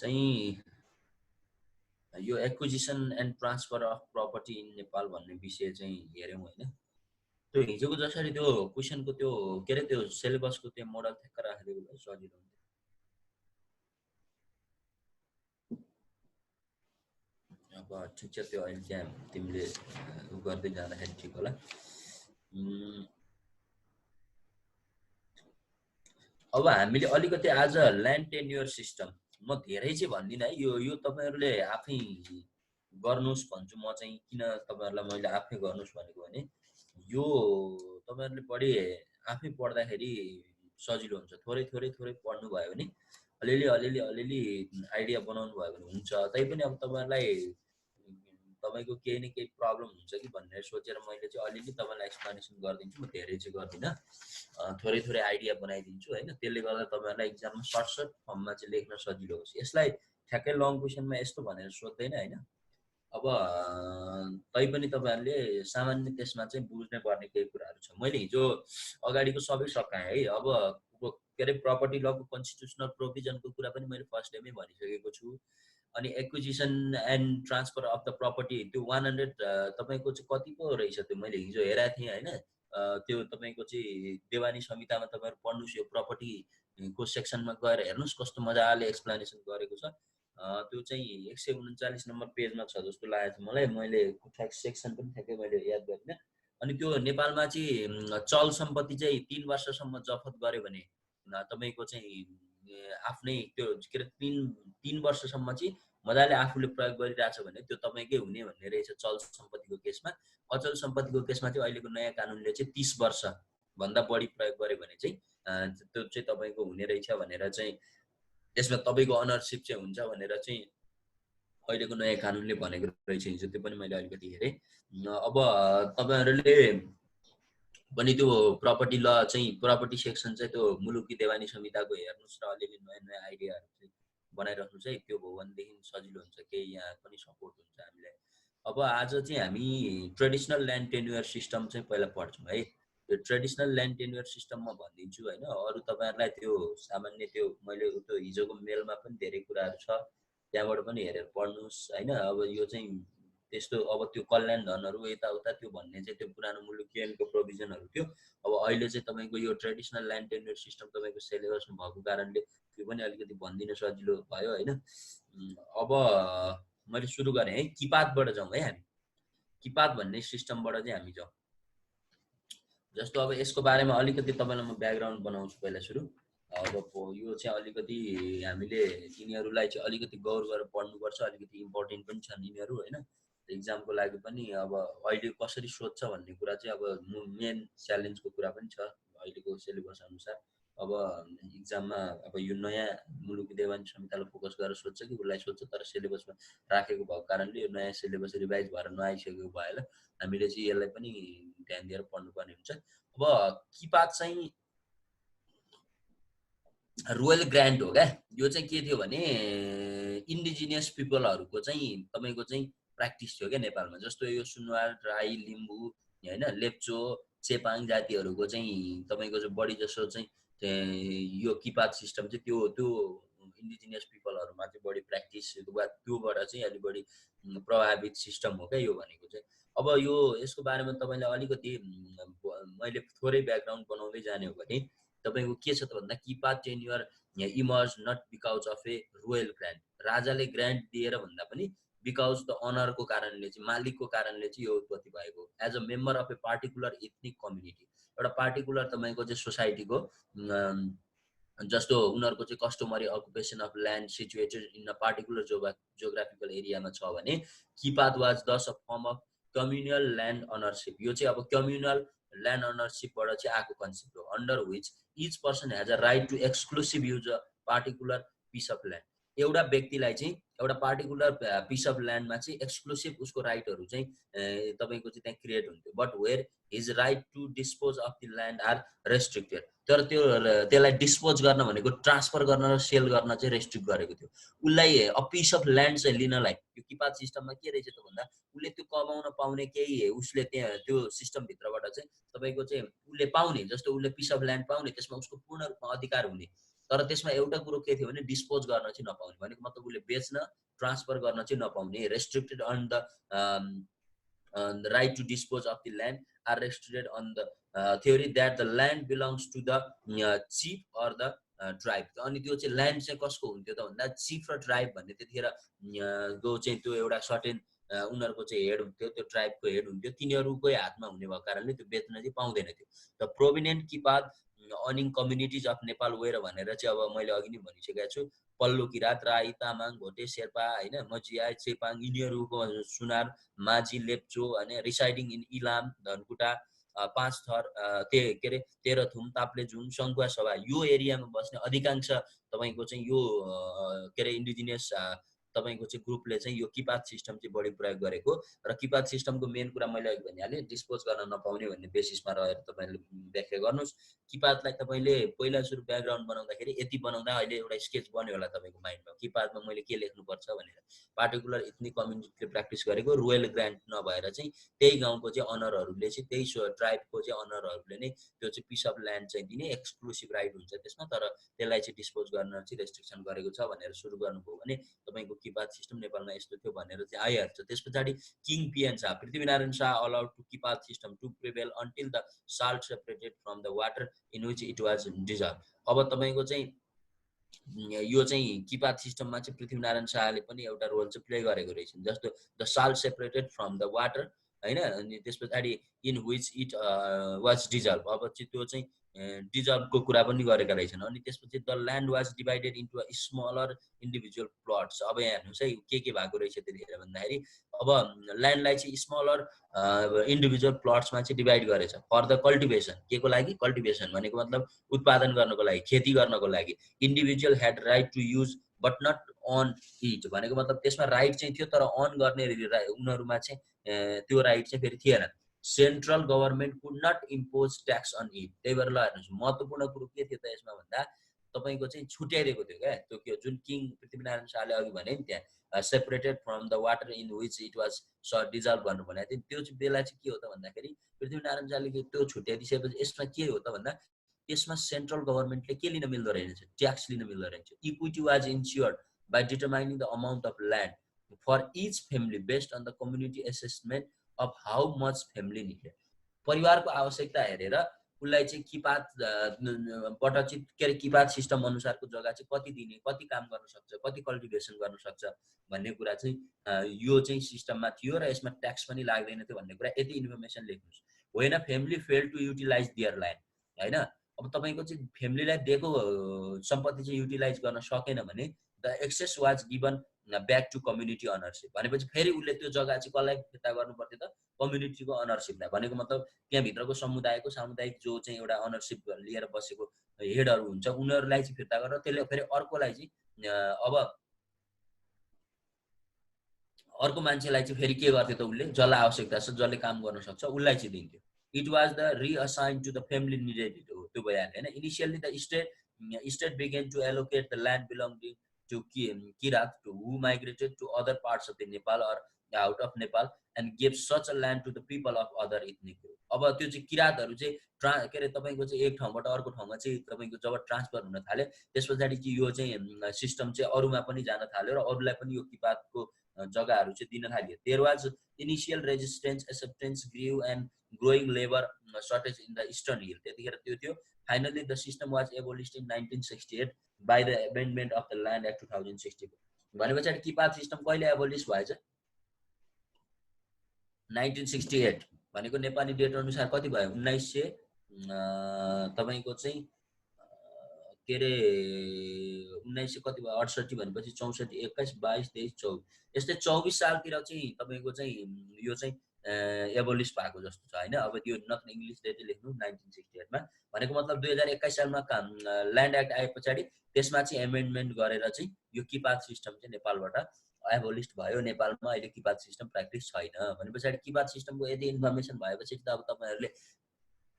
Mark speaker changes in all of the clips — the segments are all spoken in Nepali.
Speaker 1: चाहिँ यो acquisition and transfer of property in Nepal भन्ने विषय चाहिँ हेऱ्यौँ होइन। त्यो हिजोको जसरी त्यो क्वेसनको त्यो के अरे त्यो सिलेबसको त्यो मोडल ठ्याक्क राखिदिएको भए सजिलो हुन्थ्यो। अब ठिक छ, त्यो अहिले चाहिँ तिमीले गर्दै जाँदाखेरि ठिक होला। अब हामीले अलिकति आज ल्यान्ड टेन्युर सिस्टम, म धेरै चाहिँ भन्दिनँ है, यो तपाईँहरूले आफै गर्नुहोस् भन्छु म चाहिँ। किन तपाईँहरूलाई मैले आफै गर्नुहोस् भनेको भने यो तपाईँहरूले बढी आफै पढ्दाखेरि सजिलो हुन्छ। थोरै थोरै थोरै पढ्नु भयो भने अलिअलि आइडिया बनाउनु भयो भने हुन्छ। तैपनि अब तपाईँको केही न केही प्रब्लम हुन्छ कि भनेर सोचेर मैले चाहिँ अलिअलि तपाईँलाई एक्सप्लेनेसन गरिदिन्छु। म धेरै चाहिँ गर्दिनँ, थोरै थोरै आइडिया बनाइदिन्छु होइन। त्यसले गर्दा तपाईँहरूलाई इक्जाममा सर्ट फर्ममा चाहिँ लेख्न सजिलो होस्। यसलाई ठ्याक्कै लङ क्वेसनमा यस्तो भनेर सोध्दैन होइन। अब तैपनि तपाईँहरूले सामान्य त्यसमा चाहिँ बुझ्नै पर्ने केही कुराहरू छ। मैले हिजो अगाडिको सबै सकाएँ है। अब के अरे प्रपर्टी लको कन्स्टिट्युसनल प्रोभिजनको कुरा पनि मैले फर्स्ट डेमै भनिसकेको छु। अनि acquisition and transfer of the property त्यो 100 तपाईँको चाहिँ कति पो रहेछ त्यो मैले हिजो हेरेको थिएँ होइन। त्यो तपाईँको चाहिँ देवानी संहितामा तपाईँहरू पढ्नुहोस्, यो प्रपर्टीको सेक्सनमा गएर हेर्नुहोस् कस्तो मजाले एक्सप्लेनेसन गरेको छ। त्यो चाहिँ 139 नम्बर पेजमा छ जस्तो लागेको छ मलाई। मैले सेक्सन पनि ठ्याक्कै मैले याद गरिनँ। अनि त्यो नेपालमा चाहिँ चल सम्पत्ति चाहिँ 3 वर्षसम्म जफत गऱ्यो भने तपाईँको चाहिँ आफ्नै त्यो के अरे 3 वर्षसम्म चाहिँ मजाले आफूले प्रयोग गरिरहेछ भने त्यो तपाईँकै हुने भन्ने रहेछ चल सम्पत्तिको केसमा। अचल सम्पत्तिको केसमा चाहिँ अहिलेको नयाँ कानुनले चाहिँ 30 वर्षभन्दा बढी प्रयोग गर्यो भने चाहिँ त्यो चाहिँ तपाईँको हुने रहेछ भनेर चाहिँ, त्यसमा तपाईँको अनरसिप चाहिँ हुन्छ भनेर चाहिँ अहिलेको नयाँ कानुनले भनेको रहेछ हिजो। त्यो पनि मैले अलिकति हेरेँ। अब तपाईँहरूले पनि त्यो प्रपर्टी ल चाहिँ प्रपर्टी सेक्सन चाहिँ त्यो मुलुकी देवानी संहिताको हेर्नुहोस् र अलिअलि नयाँ नयाँ आइडियाहरू चाहिँ बनाइराख्नुहोस् है। त्यो भयो भनेदेखि सजिलो हुन्छ, केही यहाँ पनि सपोर्ट हुन्छ हामीलाई। अब आज चाहिँ हामी ट्रेडिसनल ल्यान्ड टेन्युर सिस्टम चाहिँ पहिला पढ्छौँ है। त्यो ट्रेडिसनल ल्यान्ड टेन्युर सिस्टम म भनिदिन्छु होइन। अरू तपाईँहरूलाई त्यो सामान्य त्यो मैले त्यो हिजोको मेलमा पनि धेरै कुराहरू छ, त्यहाँबाट पनि हेरेर पढ्नुहोस् होइन। अब यो चाहिँ त्यस्तो अब त्यो कल्याण धनहरू यताउता त्यो भन्ने चाहिँ त्यो पुरानो मुलुकी ऐनको प्रोभिजनहरू थियो। अब अहिले चाहिँ तपाईँको यो ट्रेडिसनल ल्यान्ड टेन्युर सिस्टम तपाईँको सिलेबसमा भएको कारणले त्यो पनि अलिकति भनिदिन सजिलो भयो होइन। अब मैले सुरु गरेँ है, किपातबाट जाउँ है हामी। किपात भन्ने सिस्टमबाट चाहिँ हामी जाउँ। जस्तो अब यसको बारेमा अलिकति तपाईँलाई म ब्याकग्राउन्ड बनाउँछु पहिला सुरु। अब यो चाहिँ अलिकति हामीले यिनीहरूलाई चाहिँ अलिकति गौर गरेर पढ्नुपर्छ, अलिकति इम्पोर्टेन्ट पनि छन् यिनीहरू होइन। इक्जामको लागि पनि अब अहिले कसरी सोध्छ भन्ने कुरा चाहिँ अब मेन च्यालेन्जको कुरा पनि छ अहिलेको सिलेबस अनुसार। अब इक्जाममा अब यो नयाँ मुलुकी देवानी संहितालाई फोकस गरेर सोध्छ कि उसलाई सोध्छ, तर सिलेबसमा राखेको भएको कारणले यो नयाँ सिलेबस रिभाइज भएर नआइसकेको भएर हामीले चाहिँ यसलाई पनि ध्यान दिएर पढ्नुपर्ने हुन्छ। अब किपात चाहिँ रोयल ग्रान्ट हो क्या। यो चाहिँ के थियो भने इन्डिजिनियस पिपलहरूको चाहिँ तपाईँको चाहिँ प्र्याक्टिस थियो क्या नेपालमा। जस्तो यो सुनवार, राई, लिम्बू होइन, लेप्चो, चेपाङ जातिहरूको चाहिँ तपाईँको चाहिँ बढी जसो चाहिँ यो किपात सिस्टम चाहिँ त्यो इन्डिजिनियस पिपलहरूमा चाहिँ बढी प्र्याक्टिस वा त्योबाट चाहिँ अलिक बढी प्रभावित सिस्टम हो क्या यो भनेको चाहिँ। अब यो यसको बारेमा तपाईँले अलिकति मैले थोरै ब्याकग्राउन्ड बनाउँदै जाने हो भने तपाईँको के छ त भन्दा Kipat tenure emerge not because of a royal grant. राजाले ग्रान्ट दिएर भन्दा पनि बिकाउज द अनरको कारणले चाहिँ, मालिकको कारणले चाहिँ यो उत्पत्ति भएको। As a member of a particular ethnic community, एउटा पार्टिकुलर तपाईँको चाहिँ सोसाइटीको जस्तो उनीहरूको चाहिँ customary occupation of land situated in a particular geographical एरियामा छ भने Kipat was thus a form of communal land ownership. यो चाहिँ अब कम्युनल ल्यान्ड अनरसिपबाट चाहिँ आएको कन्सेप्ट हो, under which each person has a right to exclusive use a particular piece of land. एउटा व्यक्तिलाई चाहिँ एउटा पार्टिकुलर पिस अफ ल्यान्डमा चाहिँ एक्सक्लुसिभ उसको राइटहरू चाहिँ तपाईँको चाहिँ त्यहाँ क्रिएट हुन्थ्यो। But were his right to dispose of the land are restricted. तर त्यसलाई डिस्पोज गर्न भनेको ट्रान्सफर गर्न र सेल गर्न चाहिँ रेस्ट्रिक्ट गरेको थियो। उसलाई अ पिस अफ ल्यान्ड चाहिँ लिनलाई यो किपात सिस्टममा के रहेछ त भन्दा उसले त्यो कमाउन पाउने केही उसले त्यहाँ त्यो सिस्टमभित्रबाट चाहिँ तपाईँको चाहिँ उसले पाउने, जस्तो उसले पिस अफ ल्यान्ड पाउने, त्यसमा उसको पूर्ण रूपमा अधिकार हुने। तर त्यसमा एउटा कुरो के थियो भने डिस्पोज गर्न चाहिँ नपाउने, भनेको मतलब उसले बेच्न ट्रान्सफर गर्न चाहिँ नपाउने, restricted on the right to dispose of the land are restricted on the theory that the land belongs to the chief or the tribe. अनि त्यो चाहिँ ल्यान्ड चाहिँ कसको हुन्थ्यो त भन्दा चिफ र ट्राइब भन्ने त्यतिखेर जो चाहिँ त्यो एउटा सर्टेन उनीहरूको चाहिँ हेड हुन्थ्यो, त्यो ट्राइबको हेड हुन्थ्यो, तिनीहरूकै हातमा हुने भएको कारणले त्यो बेच्न चाहिँ पाउँदैन थियो। The prominent Kipat earning communities of Nepal were भनेर चाहिँ अब मैले अघि नै भनिसकेको छु, पल्लो किरात, राई, तामाङ, भोटे, शेर्पा होइन, मजिया, चेपाङ यिनीहरूको सुनार, माझी, लेप्चो होइन, रिसाइडिङ इन इलाम, धनकुटा, पाँच थर, के अरे तेह्रथुम, ताप्लेजुङ, सङ्खुवा सभा, यो एरियामा बस्ने अधिकांश तपाईँको चाहिँ यो के अरे इन्डिजिनियस तपाईँको चाहिँ ग्रुपले चाहिँ यो किपात सिस्टम चाहिँ बढी प्रयोग गरेको र किपात सिस्टमको मेन कुरा मैले अघि भनिहालेँ, डिस्पोज गर्न नपाउने भन्ने बेसिसमा रहेर तपाईँले व्याख्या गर्नुहोस्। किपातलाई तपाईँले पहिला सुरु ब्याकग्राउन्ड बनाउँदाखेरि यति बनाउँदा अहिले एउटा स्केच बन्यो होला तपाईँको माइन्डमा, किपातमा मैले के लेख्नुपर्छ भनेर। पार्टिकुलर इथनिक कम्युनिटीले प्र्याक्टिस गरेको रोयल ग्रान्ट नभएर चाहिँ त्यही गाउँको चाहिँ अनरहरूले चाहिँ त्यही ट्राइबको चाहिँ अनरहरूले नै त्यो चाहिँ पिस अफ ल्यान्ड चाहिँ दिने, एक्सक्लुसिभ राइट हुन्छ त्यसमा, तर त्यसलाई चाहिँ डिस्पोज गर्न चाहिँ रेस्ट्रिक्सन गरेको छ भनेर सुरु गर्नुभयो भने तपाईँको किपात सिस्टम नेपालमा यस्तो थियो भनेर चाहिँ आइहाल्छ। त्यस पछाडि king P N Shah, Prithvi Narayan Shah allowed to Kipat system to prevail until the salt separated from the water in which it was dissolved. अब तपाईँको चाहिँ यो चाहिँ किपात सिस्टममा चाहिँ पृथ्वीनारायण शाहले पनि एउटा रोल चाहिँ प्ले गरेको रहेछन्, जस्तो the salt separated from the water होइन, अनि त्यस पछाडि in which it was dissolved, अब चाहिँ त्यो चाहिँ डिजल्भको कुरा पनि गरेका रहेछन्। अनि त्यसपछि the land was divided into a smaller individual plots. अब यहाँ हेर्नुहोस् है के भएको रहेछ त्यतिखेर भन्दाखेरि अब ल्यान्डलाई चाहिँ स्मलर इन्डिभिजुअल प्लट्समा चाहिँ डिभाइड गरेछ फर द कल्टिभेसन, के को लागि? कल्टिभेसन भनेको मतलब उत्पादन गर्नको लागि, खेती गर्नको लागि। Individual had right to use but not own it भनेको मतलब त्यसमा राइट चाहिँ थियो तर अन गर्ने उनीहरूमा चाहिँ त्यो राइट चाहिँ फेरि थिएन। Central government could not impose tax on it. त्यही भएर ल हेर्नुहोस् महत्त्वपूर्ण कुरो के थियो त यसमा भन्दा तपाईँको चाहिँ छुट्याइदिएको थियो क्या त्यो के जुन किङ पृथ्वीनारायण शाहले अघि भने नि त्यहाँ separated from the water in which it was dissolve भन्नु भनेको थियो। त्यो चाहिँ बेला चाहिँ के हो त भन्दाखेरि पृथ्वीनारायण शाहले त्यो छुट्याइदिइसकेपछि यसमा के हो त भन्दा यसमा सेन्ट्रल गभर्मेन्टले के लिन मिल्दो रहेछ? ट्याक्स लिन मिल्दो रहेछ। Equity was ensured by determining the amount of land for each family based on the community assessment of how much family needed. परिवारको आवश्यकता हेरेर उसलाई चाहिँ किपातबाट चाहिँ के अरे किपात सिस्टम अनुसारको जग्गा चाहिँ कति दिने, कति काम गर्न सक्छ, कति कल्टिभेसन गर्न सक्छ भन्ने कुरा चाहिँ यो चाहिँ सिस्टममा थियो र यसमा ट्याक्स पनि लाग्दैन थियो भन्ने कुरा यति इन्फर्मेसन लेख्नुहोस्। होइन family fail to utilise their land होइन, अब तपाईँको चाहिँ फ्यामिलीलाई दिएको सम्पत्ति चाहिँ युटिलाइज गर्न सकेन भने the excess was given back to community ownership भनेपछि फेरि उसले त्यो जग्गा चाहिँ कसलाई फिर्ता गर्नु पर्थ्यो त? कम्युनिटीको अनरसिपलाई। भनेको मतलब त्यहाँभित्रको समुदायको सामुदायिक जो चाहिँ एउटा अनरसिप लिएर बसेको हेडहरू हुन्छ उनीहरूलाई चाहिँ फिर्ता गरेर त्यसले फेरि अर्कोलाई चाहिँ अब अर्को मान्छेलाई चाहिँ फेरि के गर्थ्यो त उसले? जसलाई आवश्यकता छ, जसले काम गर्न सक्छ उसलाई चाहिँ दिन्थ्यो। It was the reassign to the family needed त्यो भइहाल्यो होइन। Initially the state began to allocate the land belonging to Kirat who migrated to other parts of the Nepal or out of Nepal and gave such a land to the people of other ethnic group। अब त्यो चाहिँ किरातहरू चाहिँ के अरे तपाईँको चाहिँ एक ठाउँबाट अर्को ठाउँमा चाहिँ तपाईँको जब ट्रान्सफर हुन थाल्यो त्यस पछाडि चाहिँ यो चाहिँ सिस्टम चाहिँ अरूमा पनि जान थाल्यो र अरूलाई पनि यो किपातको जग्गाहरू चाहिँ दिन थाल्यो। There was initial resistance, acceptance grew and growing labour shortage in the eastern hill. त्यतिखेर त्यो थियो। Finally the system was abolished in 1968 by the amendment of the Land Act 2064। भने पछाडि किपात सिस्टम कहिले एबोलिस भएछ? 1968 भनेको नेपाली डेट अनुसार कति भयो? 1900 तपाईको चाहिँ के अरे 1900 कति भयो? 68 भनेपछि 64, 21, 22, 23, 24 यस्तै 24 सालतिर चाहिँ तपाईको चाहिँ यो चाहिँ एबोलिस भएको जस्तो छ होइन। अब त्यो नत्र इङ्ग्लिस डेट लेख्नु 1968 मा भनेको मतलब 2021 सालमा ल्यान्ड एक्ट आए पछाडि त्यसमा चाहिँ एमेन्डमेन्ट गरेर चाहिँ यो किपात सिस्टम चाहिँ नेपालबाट एबोलिस्ट भयो। नेपालमा अहिले किपात सिस्टम प्र्याक्टिस छैन। भने पछाडि किपात सिस्टमको यदि इन्फर्मेसन भएपछि त अब तपाईहरुले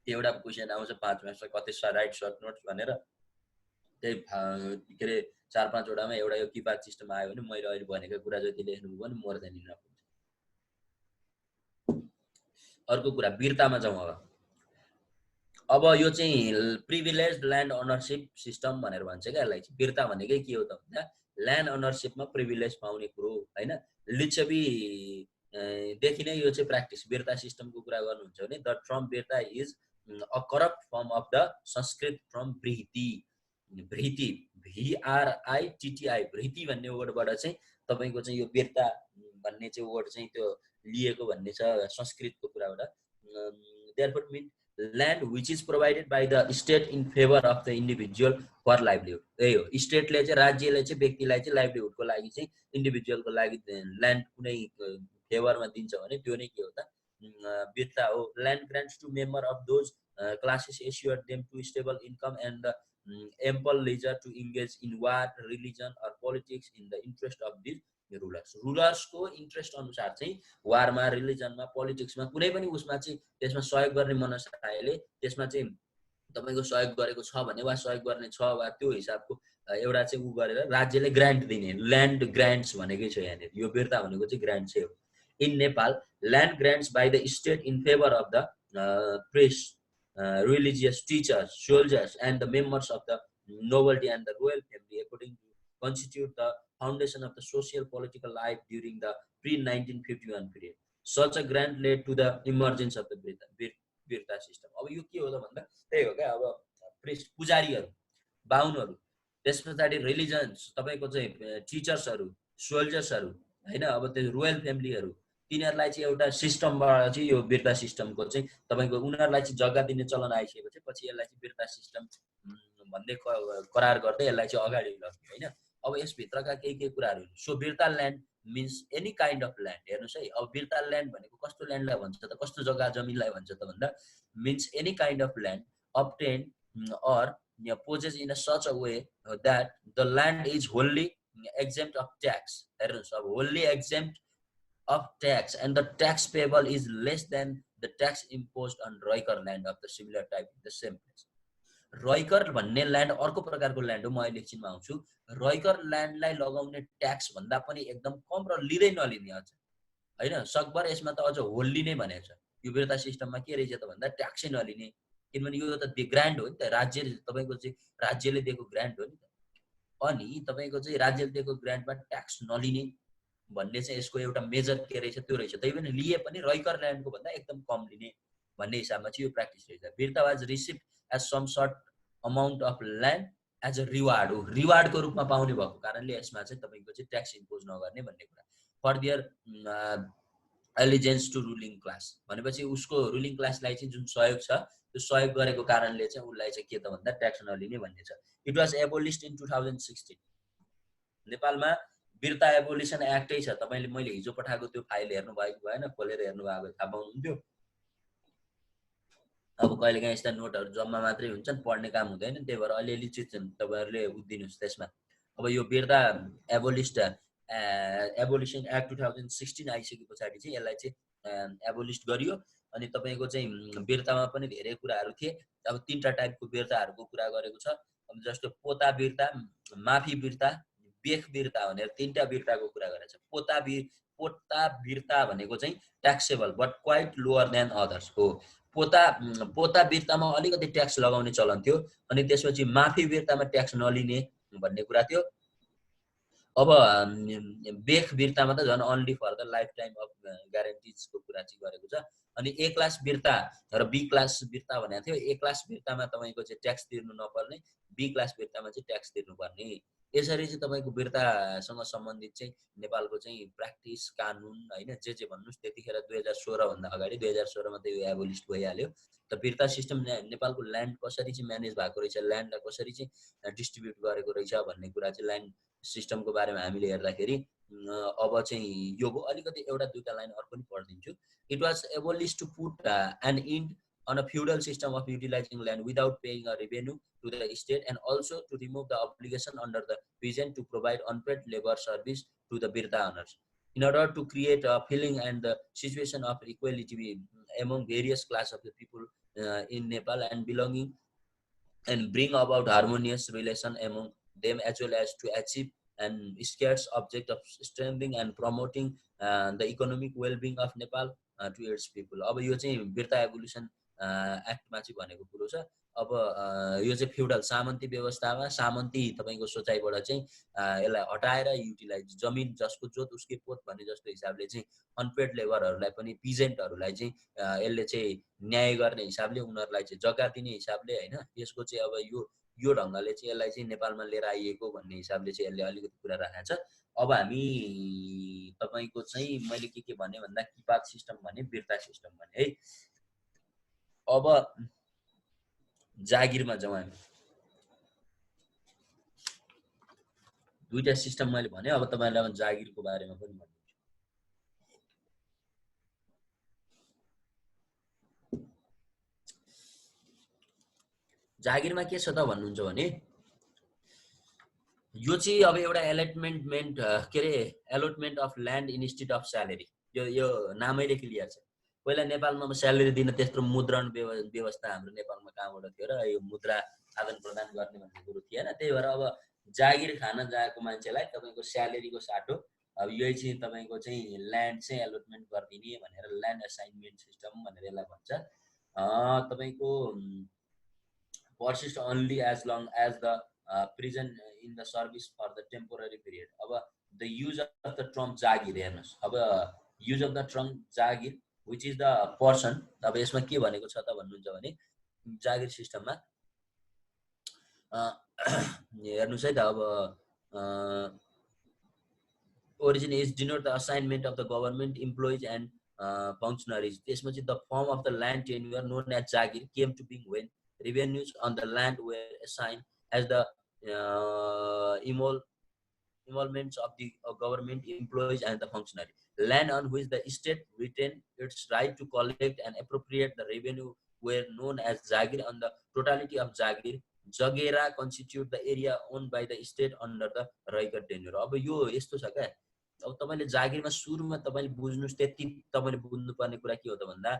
Speaker 1: एउटा क्वेशन आउँछ 5 मार्क्समा कति राइट सर्ट नोट्स भनेर त्यही के अरे 4-5 वटामा एउटा यो किपात सिस्टम आयो भने मैले अहिले भनेको कुरा जति लेख्नुभयो भने मोर देन इनफ हुन्छ। अर्को कुरा वीरतामा जाउँ। अब अब यो चाहिँ प्रिभिलेज ल्यान्ड ओनरसिप सिस्टम भनेर भन्छ क्या यसलाई चाहिँ। बिर्ता भनेकै के हो त भन्दा ल्यान्ड ओनरसिपमा प्रिभिलेज पाउने कुरो होइन। लिच्छवी देखि नै यो चाहिँ प्र्याक्टिस बिर्ता सिस्टमको कुरा गर्नुहुन्छ भने the term Birta is a corrupt form of the Sanskrit from भृति। भृति VRITTI भृति भन्ने वर्डबाट चाहिँ तपाईँको चाहिँ यो बिर्ता भन्ने चाहिँ वर्ड चाहिँ त्यो लिएको भन्ने छ संस्कृतको कुराबाट। Therefore mean land which is provided by the state in favour of the individual for livelihood. त्यही हो, स्टेटले चाहिँ राज्यले चाहिँ व्यक्तिलाई चाहिँ लाइभलीहुडको लागि चाहिँ इन्डिभिजुअलको लागि ल्यान्ड कुनै फेभरमा दिन्छ भने त्यो नै के हो त बिर्ता हो। Land grants to member of those classes assure them to stable income and the ample leisure to engage in war, religion or politics in the interest of these rulers. रुलर्सको इन्ट्रेस्ट अनुसार चाहिँ वारमा, रिलिजनमा, पोलिटिक्समा कुनै पनि उसमा चाहिँ त्यसमा सहयोग गर्ने मनसायले त्यसमा चाहिँ तपाईँको सहयोग गरेको छ भने वा सहयोग गर्ने छ वा त्यो हिसाबको एउटा चाहिँ उ गरेर राज्यले ग्रान्ट दिने। ल्यान्ड ग्रान्ट्स भनेकै छ यहाँनिर। यो बिर्ता भनेको चाहिँ ग्रान्ट चाहिँ हो। In Nepal land grants by the state in favour of the press, religious teachers, soldiers, and the members of the nobility and the royal family, according to constitute the foundation of the social political life during the pre-1951 period. Such a grant led to the emergence of the Birta system. अब यो के हो त भन्दा त्यही हो क्या। अब प्रिस्ट पुजारीहरू, बाहुनहरू, त्यस पछाडि रिलिजन्स, तपाईँको चाहिँ टिचर्सहरू, सोल्जर्सहरू होइन, अब त्यो रोयल फ्यामिलीहरू, तिनीहरूलाई चाहिँ एउटा सिस्टमबाट चाहिँ यो बिर्ता सिस्टमको चाहिँ तपाईँको उनीहरूलाई चाहिँ जग्गा दिने चलन आइसकेपछि पछि यसलाई चाहिँ बिर्ता सिस्टम भन्ने करार गर्दै यसलाई चाहिँ अगाडि लग्यो होइन। अब यसभित्रका केही कुराहरू। So Birta land means any kind of land. हेर्नुहोस् है, अब बिर्ता ल्यान्ड भनेको कस्तो ल्यान्डलाई भन्छ त, कस्तो जग्गा जमिनलाई भन्छ त भन्दा means any kind of land obtained or possessed in a such a way that the land is wholly exempt of tax. हेर्नुहोस्, अब wholly exempt of tax and the tax payable is less than the tax imposed on Royker land of the similar type in the same place. Royker भन्ने ल्यान्ड अर्को प्रकारको ल्यान्ड हो। म अहिले एकछिनमा आउँछु। रोयकर ल्यान्डलाई लगाउने ट्याक्स भन्दा पनि एकदम कम र लिँदै नलिने अझ होइन। सकभर यसमा त अझ होल्ली नै भनेको छ। यो बिर्ता सिस्टममा के रहेछ त भन्दा ट्याक्सै नलिने, किनभने यो त ग्रान्ड हो नि त, राज्यले तपाईँको चाहिँ राज्यले दिएको ग्रान्ट हो नि त। अनि तपाईँको चाहिँ राज्यले दिएको ग्रान्टमा ट्याक्स नलिने भन्ने चाहिँ यसको एउटा मेजर के रहेछ त्यो रहेछ। त्यही पनि लिए पनि रोयकर ल्यान्डको भन्दा एकदम कम लिने भन्ने हिसाबमा चाहिँ यो प्र्याक्टिस रहेछ। Birta was receive as some short amount of land as a reward हो। रिवार्डको रूपमा पाउने भएको कारणले यसमा चाहिँ तपाईँको चाहिँ ट्याक्स इम्पोज नगर्ने भन्ने कुरा। For their allegiance to ruling class भनेपछि उसको रुलिङ क्लासलाई चाहिँ जुन सहयोग छ त्यो सहयोग गरेको कारणले चाहिँ उसलाई चाहिँ के त भन्दा ट्याक्स नलिने भन्ने छ। It was abolished in 2016। नेपालमा बिर्ता एबोलिसन एक्टै छ। तपाईँले मैले हिजो पठाएको त्यो फाइल हेर्नु भएको भएन, खोलेर हेर्नु भएको थाहा पाउनुहुन्थ्यो। अब कहिलेकाहीँ यस्ता नोटहरू जम्मा मात्रै हुन्छन्, पढ्ने काम हुँदैन, त्यही भएर अलिअलि चिज तपाईँहरूले उदिनुहोस् त्यसमा। अब यो बिर्ता एबोलिसन एक्ट 2016 आइसके पछाडि चाहिँ यसलाई चाहिँ एबोलिस्ट गरियो। अनि तपाईँको चाहिँ बिर्तामा पनि धेरै कुराहरू थिए। अब 3टा टाइपको बिर्ताहरूको कुरा गरेको छ। अब जस्तो पोता बिर्ता, माफी बिर्ता, बेख बिर्ता भनेर 3टा बिर्ताको कुरा गरेको छ। पोता बिर्ता भनेको चाहिँ taxable but quite lower than others हो। पोता बिर्तामा अलिकति ट्याक्स लगाउने चलन थियो। अनि त्यसपछि माफी बिर्तामा ट्याक्स नलिने भन्ने कुरा थियो। अब बेख बिर्तामा त झन् only for the lifetime of ग्यारेन्टिजको कुरा चाहिँ गरेको छ। अनि ए क्लास बिर्ता र बी क्लास बिर्ता भनेको थियो। ए क्लास बिर्तामा तपाईँको चाहिँ ट्याक्स तिर्नु नपर्ने, बी क्लास बिर्तामा चाहिँ ट्याक्स तिर्नुपर्ने। यसरी चाहिँ तपाईँको बिर्तासँग सम्बन्धित चाहिँ नेपालको चाहिँ प्र्याक्टिस, कानुन होइन जे भन्नुहोस् त्यतिखेर 2016 भन्दा अगाडि 2016 मा त यो एबोलिस्ट भइहाल्यो। त बिर्ता सिस्टम नेपालको ल्यान्ड कसरी चाहिँ म्यानेज भएको रहेछ, ल्यान्डलाई कसरी चाहिँ डिस्ट्रिब्युट गरेको रहेछ भन्ने कुरा चाहिँ ल्यान्ड सिस्टमको बारेमा हामीले हेर्दाखेरि अब चाहिँ यो हो। अलिकति एउटा दुईटा लाइन अर्को पनि पढिदिन्छु। It was abolished to put an end on a feudal system of utilizing land without paying a revenue to the state, and also to remove the obligation under the peasant to provide unpaid labor service to the birta owners, in order to create a feeling and the situation of equality among various class of the people in Nepal and belonging, and bring about harmonious relation among them, as well as to achieve an scarce object of strengthening and promoting the economic well-being of Nepal to its people. अब यो चाहिँ बिर्ता एबोलिसन एक्टमा चाहिँ भनेको कुरो छ। अब यो चाहिँ फ्युडल सामन्ती व्यवस्थामा सामन्ती तपाईँको सोचाइबाट चाहिँ यसलाई हटाएर युटिलाइज जमिन जसको जोत उसकै पोत भन्ने जस्तो हिसाबले चाहिँ अनपेड लेबरहरूलाई पनि पिजेन्टहरूलाई चाहिँ यसले चाहिँ न्याय गर्ने हिसाबले उनीहरूलाई चाहिँ जग्गा दिने हिसाबले होइन यसको चाहिँ अब यो ढङ्गले चाहिँ यसलाई चाहिँ नेपालमा लिएर आइएको भन्ने हिसाबले चाहिँ यसले अलिकति कुरा राखेको छ। अब हामी तपाईँको चाहिँ मैले के भने भन्दा किपात सिस्टम भने बिर्ता सिस्टम भने है। अब जागिरमा जाउँ हामी। दुईटा सिस्टम मैले भने, अब तपाईँलाई जागिरको बारेमा पनि भन्छु। जागिरमा के छ त भन्नुहुन्छ भने यो चाहिँ अब एउटा allotment of land institute of salary, यो नामैले क्लियर छ। पहिला नेपालमा स्यालेरी दिन त्यस्तो मुद्रण व्यवस्था हाम्रो नेपालमा कहाँबाट थियो र यो मुद्रा आदान प्रदान गर्ने भन्ने कुरो थिएन। त्यही भएर अब जागिर खान गएको मान्छेलाई तपाईँको स्यालेरीको साटो अब यही चाहिँ तपाईँको चाहिँ ल्यान्ड चाहिँ एलोटमेन्ट गरिदिने भनेर ल्यान्ड असाइनमेन्ट सिस्टम भनेर यसलाई भन्छ। तपाईँको persist only as long as the prison in the service for the temporary period. अब the use of the term जागिर हेर्नुस्, अब use of the term जागिर which is the person, अब यसमा के भनेको छ त भन्नुहुन्छ भने जागिर सिस्टममा हेर्नुस् है त। अब origin is denote the assignment of the government employees and functionaries. त्यसमा चाहिँ the form of the land tenure known as जागिर came to being when revenues on the land were assigned as the emoluments of the government employees and the functionary. Land on which the state retained its right to collect and appropriate the revenue were known as Jagir. On the totality of Jagir, Jagera constitute the area owned by the state under the Raikar tenure. अब यो यस्तो छ क्या, अब तपाईले जागिरमा सुरुमा तपाईले बुझ्नुस् त्यति तपाईले बुझ्नुपर्ने कुरा के हो त भन्दा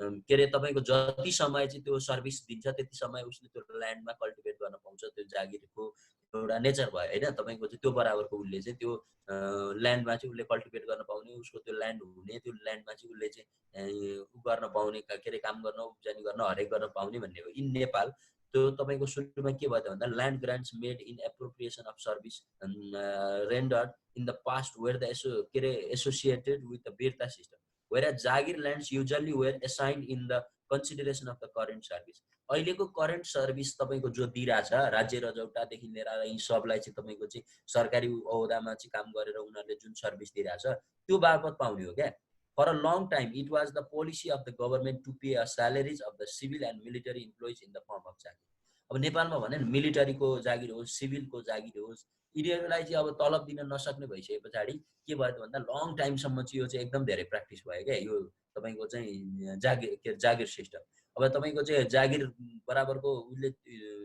Speaker 1: के रे तपाईको जति समय चाहिँ त्यो सर्भिस दिन्छ त्यति समय उसले त्यो ल्यान्डमा कल्टिभेट गर्न पाउँछ। त्यो जागिरको एउटा नेचर भयो हैन, तपाईको चाहिँ त्यो बराबरको उसले चाहिँ त्यो ल्यान्डमा चाहिँ उसले कल्टिभेट गर्न पाउने, उसको त्यो ल्यान्ड हुने, त्यो ल्यान्डमा चाहिँ उसले चाहिँ उ गर्न पाउने, के रे काम गर्न, उब्जनी गर्न, हरेक गर्न पाउने भन्ने हो। इन नेपाल त्यो तपाईको सुरुमा के भयो त भन्दा land grants made in appropriation of service rendered in the past where the के रे associated with the Birta system, whereas Jagir lands usually were assigned in the consideration of the current service. अहिलेको करेन्ट सर्भिस तपाईको जो दिइराछ राज्य रजौटादेखि लिएर यी सबलाई चाहिँ तपाईको चाहिँ सरकारी ओहदामा चाहिँ काम गरेर उनीहरूले जुन सर्भिस दिइराछ त्यो बापत पाउने हो क्या। For a long time it was the policy of the government to pay salaries of the civil and military employees in the form of Jagir. अब नेपालमा भने मिलिटरीको जागिर होस्, सिभिलको जागिर होस्, यिनीहरूलाई चाहिँ अब तलब दिन नसक्ने भइसके पछाडि के भयो त भन्दा लङ टाइमसम्म चाहिँ यो चाहिँ एकदम धेरै प्र्याक्टिस भयो क्या यो तपाईको चाहिँ जागिर सिस्टम। अब तपाईको चाहिँ जागिर बराबरको उसले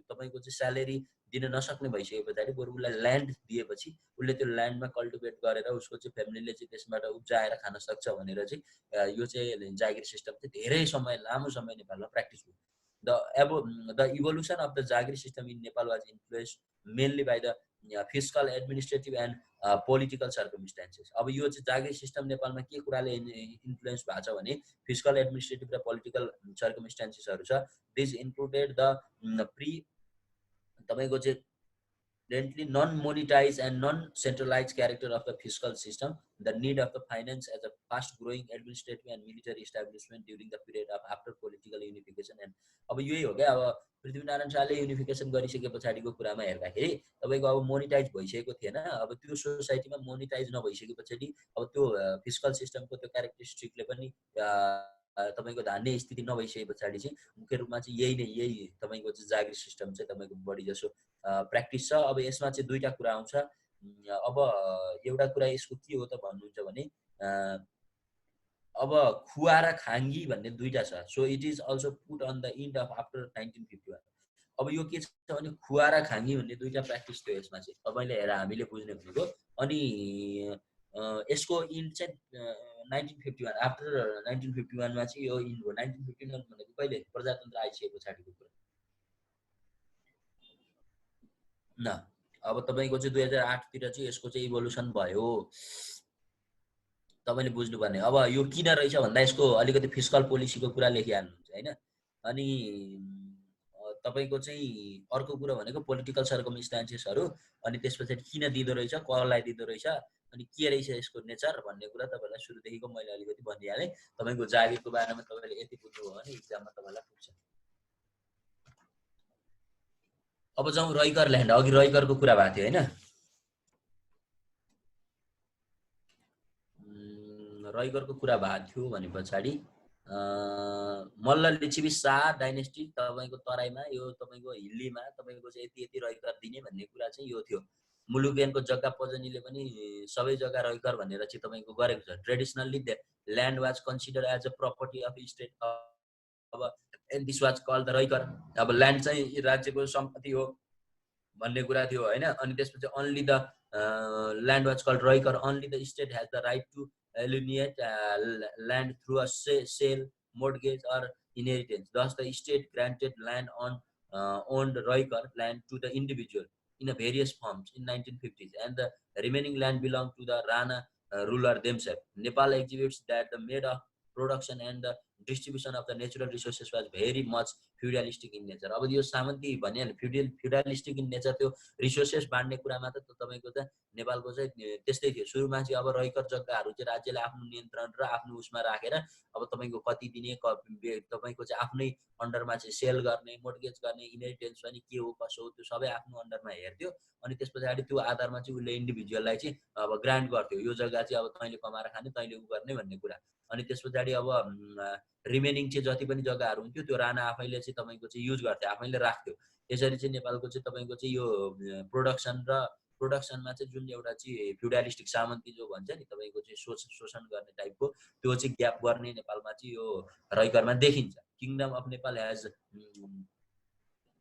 Speaker 1: तपाईको चाहिँ स्यालेरी दिन नसक्ने भइसके पछाडि बरु उसलाई ल्यान्ड दिएपछि उसले त्यो ल्यान्डमा कल्टिभेट गरेर उसको चाहिँ फ्यामिलीले चाहिँ त्यसबाट उब्जाएर खान सक्छ भनेर चाहिँ यो चाहिँ जागिर सिस्टम चाहिँ धेरै समय लामो समय नेपालमा प्र्याक्टिस भयो। The evolution of the Jagir system in Nepal was influenced mainly by the fiscal, administrative and political circumstances. अब यो चाहिँ जागिर सिस्टम नेपालमा के कुराले इन्फ्लुएन्स भएको छ भने फिस्कल, एडमिनिस्ट्रेटिभ र पोलिटिकल सर्कमस्टेन्सेसहरू छ। दिस इन्क्लुडेड द तपाईको चाहिँ non-monetized and non-centralized character of the fiscal system, the need of the finance as a fast-growing administrative and military establishment during the period of after political unification. And अब यही हो क्या, अब पृथ्वीनारायण शाहले युनिफिकेसन गरिसके पछाडिको कुरामा हेर्दाखेरि तपाईको अब मोनिटाइज भइसकेको थिएन। अब त्यो सोसाइटीमा मोनिटाइज नभइसके पछाडि अब त्यो फिस्कल सिस्टमको त्यो क्यारेक्टरिस्टिकले पनि तपाईको धान्ने स्थिति नभइसके पछाडि चाहिँ मुख्य रूपमा चाहिँ यही तपाईको चाहिँ जागिर सिस्टम चाहिँ तपाईको बढी जसो प्र्याक्टिस छ। अब यसमा चाहिँ दुईटा कुरा आउँछ। अब एउटा कुरा यसको के हो त भन्नुहुन्छ भने अब खुवा र खाङ्गी भन्ने दुईटा छ। So it is also put on the end of after 1951। अब यो के छ भने खुवा र खाङ्गी भन्ने दुईटा प्र्याक्टिस थियो यसमा चाहिँ तपाईले हेर हामीले बुझ्ने भनेको। अनि यसको इन्ड चाहिँ 1951 आफ्टर 1951 मा चाहिँ यो इन्ड हो। 1951 भनेको कहिले प्रजातन्त्र आइसके पछाडिको कुरा न। अब तपाईको चाहिँ 2008 तिर चाहिँ यसको चाहिँ इभोल्युसन भयो। तपाईँले बुझ्नुपर्ने। अब यो किन रहेछ भन्दा यसको अलिकति फिस्कल पोलिसीको कुरा लेखिहाल्नुहुन्छ होइन। अनि तपाईँको चाहिँ अर्को कुरो भनेको पोलिटिकल सर्कमस्टान्सेसहरू, अनि त्यसपछि किन दिँदो रहेछ, कसलाई दिँदो रहेछ, अनि के रहेछ यसको नेचर भन्ने कुरा तपाईँलाई सुरुदेखिको मैले अलिकति भनिहालेँ। तपाईँको जागिरको बारेमा तपाईँले यति बुझ्नुभयो भने इक्जाममा तपाईँलाई पुग्छ। अब जाउँ रैकर ल्यान्ड। अघि रैकरको कुरा भएको थियो होइन। रैकरको कुरा भएको थियो भने पछाडि मल्ल लिच्छवी शाह डाइनेस्टी तपाईँको तराईमा, यो तपाईँको हिल्लीमा तपाईँको चाहिँ यति यति रैकर दिने भन्ने कुरा चाहिँ यो थियो। मुलुकियनको जग्गा पजनीले पनि सबै जग्गा रैकर भनेर चाहिँ तपाईँको गरेको छ। Traditionally the land was consider as a property of state. अब and this was called the Raikar. अब ल्यान्ड चाहिँ राज्यको सम्पत्ति हो भन्ने कुरा थियो होइन। अनि त्यसपछि only the land was called Roykar. Only the state has the right to alienate land through a sale, mortgage or inheritance. Thus the state granted land on owned Roykar land to the individual in a various forms in 1950s, and the remaining land belonged to the Rana ruler themselves. Nepal exhibits that the mode of production and the distribution of the natural resources was very much feudalistic in nature. अब यो सामन्ती भनिहाल्यो फ्युडलिस्टिक इन नेचर त्यो रिसोर्सेस बाँड्ने कुरामा त तपाईँको त नेपालको चाहिँ त्यस्तै थियो। सुरुमा चाहिँ अब रैकर जग्गाहरू चाहिँ राज्यले आफ्नो नियन्त्रण र आफ्नो उसमा राखेर अब तपाईँको कति दिने, तपाईँको चाहिँ आफ्नै अन्डरमा चाहिँ सेल गर्ने, मोर्टगेज गर्ने, इनहेरिटेन्स पनि के हो कसो हो त्यो सबै आफ्नो अन्डरमा हेर्थ्यो। अनि त्यस पछाडि त्यो आधारमा चाहिँ उसले इन्डिभिजुअललाई चाहिँ अब ग्रान्ट गर्थ्यो, यो जग्गा चाहिँ अब तैँले कमाएर खाने, तैँले उ गर्ने भन्ने कुरा। अनि त्यस पछाडि अब रिमेनिङ चाहिँ जति पनि जग्गाहरू हुन्थ्यो त्यो राणा आफैले चाहिँ तपाईँको चाहिँ युज गर्थ्यो, आफैले राख्थ्यो। यसरी चाहिँ नेपालको चाहिँ तपाईँको चाहिँ यो प्रोडक्सन र प्रोडक्सनमा चाहिँ जुन एउटा चाहिँ फ्युडलिस्टिक सामन्ती जो भन्छ नि तपाईँको चाहिँ शोषण गर्ने टाइपको त्यो चाहिँ ग्याप गर्ने नेपालमा चाहिँ यो रैकरमा देखिन्छ। किङडम अफ नेपाल हेज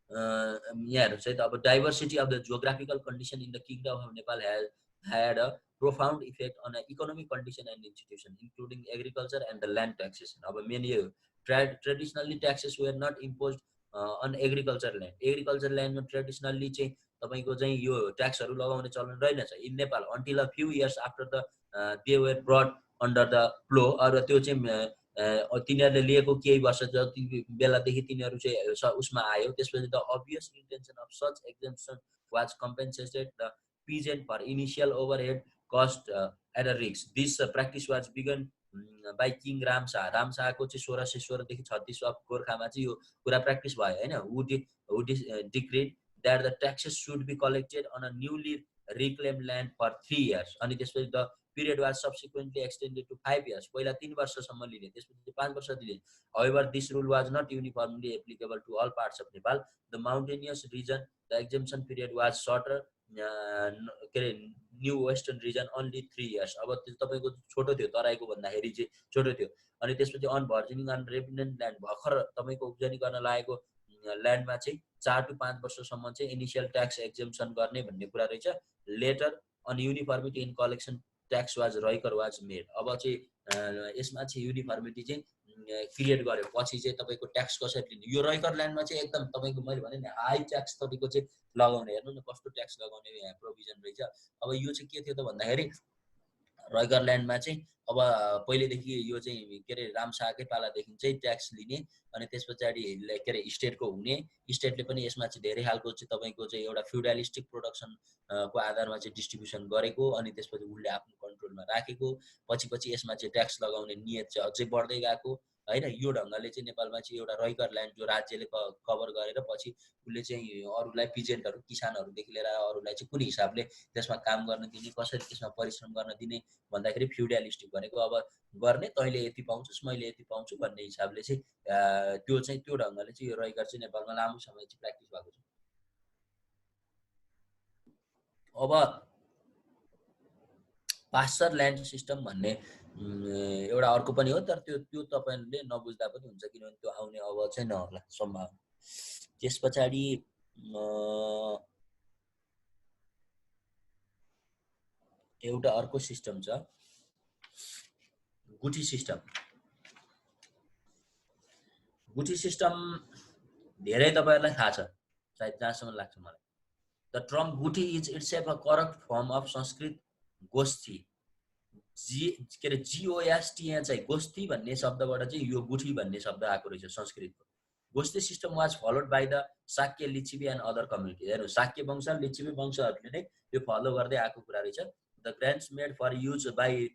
Speaker 1: यहाँहरू चाहिँ अब diversity of the geographical condition in the kingdom of Nepal has had a profound effect on the economic condition and institution, including agriculture and the land taxation. अब मेन यो traditionally taxes were not imposed on agriculture land. Agriculture land में traditionally चाहिँ तपाईको चाहिँ यो ट्याक्सहरू लगाउने चलन रहेनछ in Nepal until a few years after the they were brought under the plow। अर त्यो चाहिँ तिनीहरूले लिएको केही वर्ष जति बेलादेखि तिनीहरू चाहिँ उसमा आयो। त्यसपछि the obvious intention of such exemption was compensated the peasant for initial overhead cost at a risk. This practice was begun by King Ramsa. Ramsa को चाहिँ 1616 देखि 36 अफ गोर्खामा चाहिँ यो कुरा प्र्याक्टिस भयो हैन। who decreed that the taxes should be collected on a newly reclaimed land for 3 years. अनि त्यसपछि the period was subsequently extended to 5 years. पहिला 3 वर्षसम्म लिने, त्यसपछि 5 वर्ष दिने। However, this rule was not uniformly applicable to all parts of Nepal. The mountainous region, the exemption period was shorter. के अरे new western region only 3 years। अब त्यो तपाईँको छोटो थियो, तराईको भन्दाखेरि चाहिँ छोटो थियो। अनि त्यसपछि अन भर्जिनिङ अन रेमिनेन्ट ल्यान्ड भर्खर तपाईँको उब्जनी गर्न लागेको ल्यान्डमा चाहिँ 4 to 5 वर्षसम्म चाहिँ इनिसियल ट्याक्स एक्जेम्पसन गर्ने भन्ने कुरा रहेछ। Later on uniformity in collection tax was Raikar was made. अब चाहिँ यसमा चाहिँ युनिफर्मिटी चाहिँ क्रिएट गर्यो पछि चाहिँ तपाईँको ट्याक्स कसरी लिने। यो रैकर ल्यान्डमा चाहिँ एकदम तपाईँको मैले भने नि हाई ट्याक्स तपाईँको चाहिँ लगाउने, हेर्नु न कस्तो ट्याक्स लगाउने यहाँ प्रोभिजन रहेछ। अब यो चाहिँ के थियो त भन्दाखेरि रैकर ल्यान्डमा चाहिँ अब पहिलेदेखि यो चाहिँ के अरे रामशाहकै पालादेखि चाहिँ ट्याक्स लिने, अनि त्यस पछाडि के अरे स्टेटको हुने। स्टेटले पनि यसमा चाहिँ धेरै खालको चाहिँ तपाईँको चाहिँ एउटा फ्युडलिस्टिक प्रोडक्सन को आधारमा चाहिँ डिस्ट्रिब्युसन गरेको, अनि त्यसपछि उसले आफ्नो कन्ट्रोलमा राखेको। पछि यसमा चाहिँ ट्याक्स लगाउने नियत चाहिँ अझै बढ्दै गएको हैन। यो ढङ्गले चाहिँ नेपालमा चाहिँ एउटा रैकर ल्यान्ड जो राज्यले कभर गरेर पछि उसले चाहिँ अरूलाई पिजेन्टहरू किसानहरूदेखि लिएर अरूलाई चाहिँ कुन हिसाबले त्यसमा काम गर्न दिने, कसरी त्यसमा परिश्रम गर्न दिने भन्दाखेरि फ्युडलिस्टिक भनेको अब गर्ने तैँले यति पाउँछस् मैले यति पाउँछु भन्ने हिसाबले चाहिँ त्यो ढङ्गले चाहिँ यो रैकर चाहिँ नेपालमा लामो समय चाहिँ प्र्याक्टिस भएको छ। अब पास्चर ल्यान्ड सिस्टम भन्ने एउटा अर्को पनि हो, तर त्यो तपाईले नबुझ्दा पनि हुन्छ किनभने त्यो आउने अब चाहिँ नहोला सम्भावना। त्यस पछाडि एउटा अर्को सिस्टम छ गुठी सिस्टम। गुठी सिस्टम धेरै तपाईहरुलाई थाहा छ सायद, जहाँसम्म लाग्छ मलाई। The term Guthi is itself a corrupt form of Sanskrit goshthi के अरे GOST यहाँ चाहिँ गोष्ठी भन्ने शब्दबाट चाहिँ यो गुठी भन्ने शब्द आएको रहेछ संस्कृतको। Goshthi system was followed by the Shakya, Licchavi and other community. हेर्नु शाक्य वंश, लिच्छवी वंशहरूले नै यो फलो गर्दै आएको कुरा रहेछ। The grants made for use by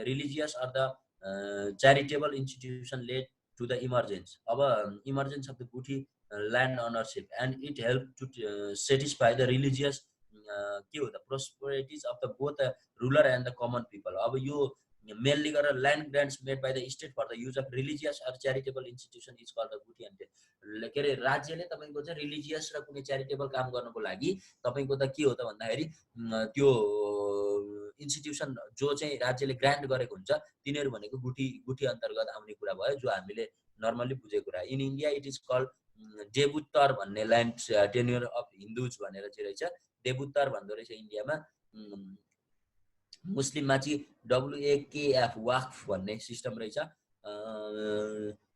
Speaker 1: religious or the charitable institution led to the emergence. अब emergence of the Guthi land ownership and it help to satisfy the religious के हो त prosperities of the both ruler and the common people. अब यो मेनली गरेर land grants made by the state for the use of religious or charitable institution is called the Guthi and के अरे राज्यले तपाईँको चाहिँ रिलिजियस र कुनै च्यारिटेबल काम गर्नको लागि तपाईँको त के हो त भन्दाखेरि त्यो इन्स्टिट्युसन जो चाहिँ राज्यले ग्रान्ट गरेको हुन्छ तिनीहरू भनेको गुठी अन्तर्गत आउने कुरा भयो, जो हामीले नर्मली बुझेको कुरा। In India it is called Debottar भन्ने ल्यान्ड टेन्योर अफ हिन्दुज भनेर चाहिँ रहेछ। देवोत्तर भन्दो रहेछ इन्डियामा। मुस्लिममा चाहिँ WAKF वाक्फ भन्ने सिस्टम रहेछ।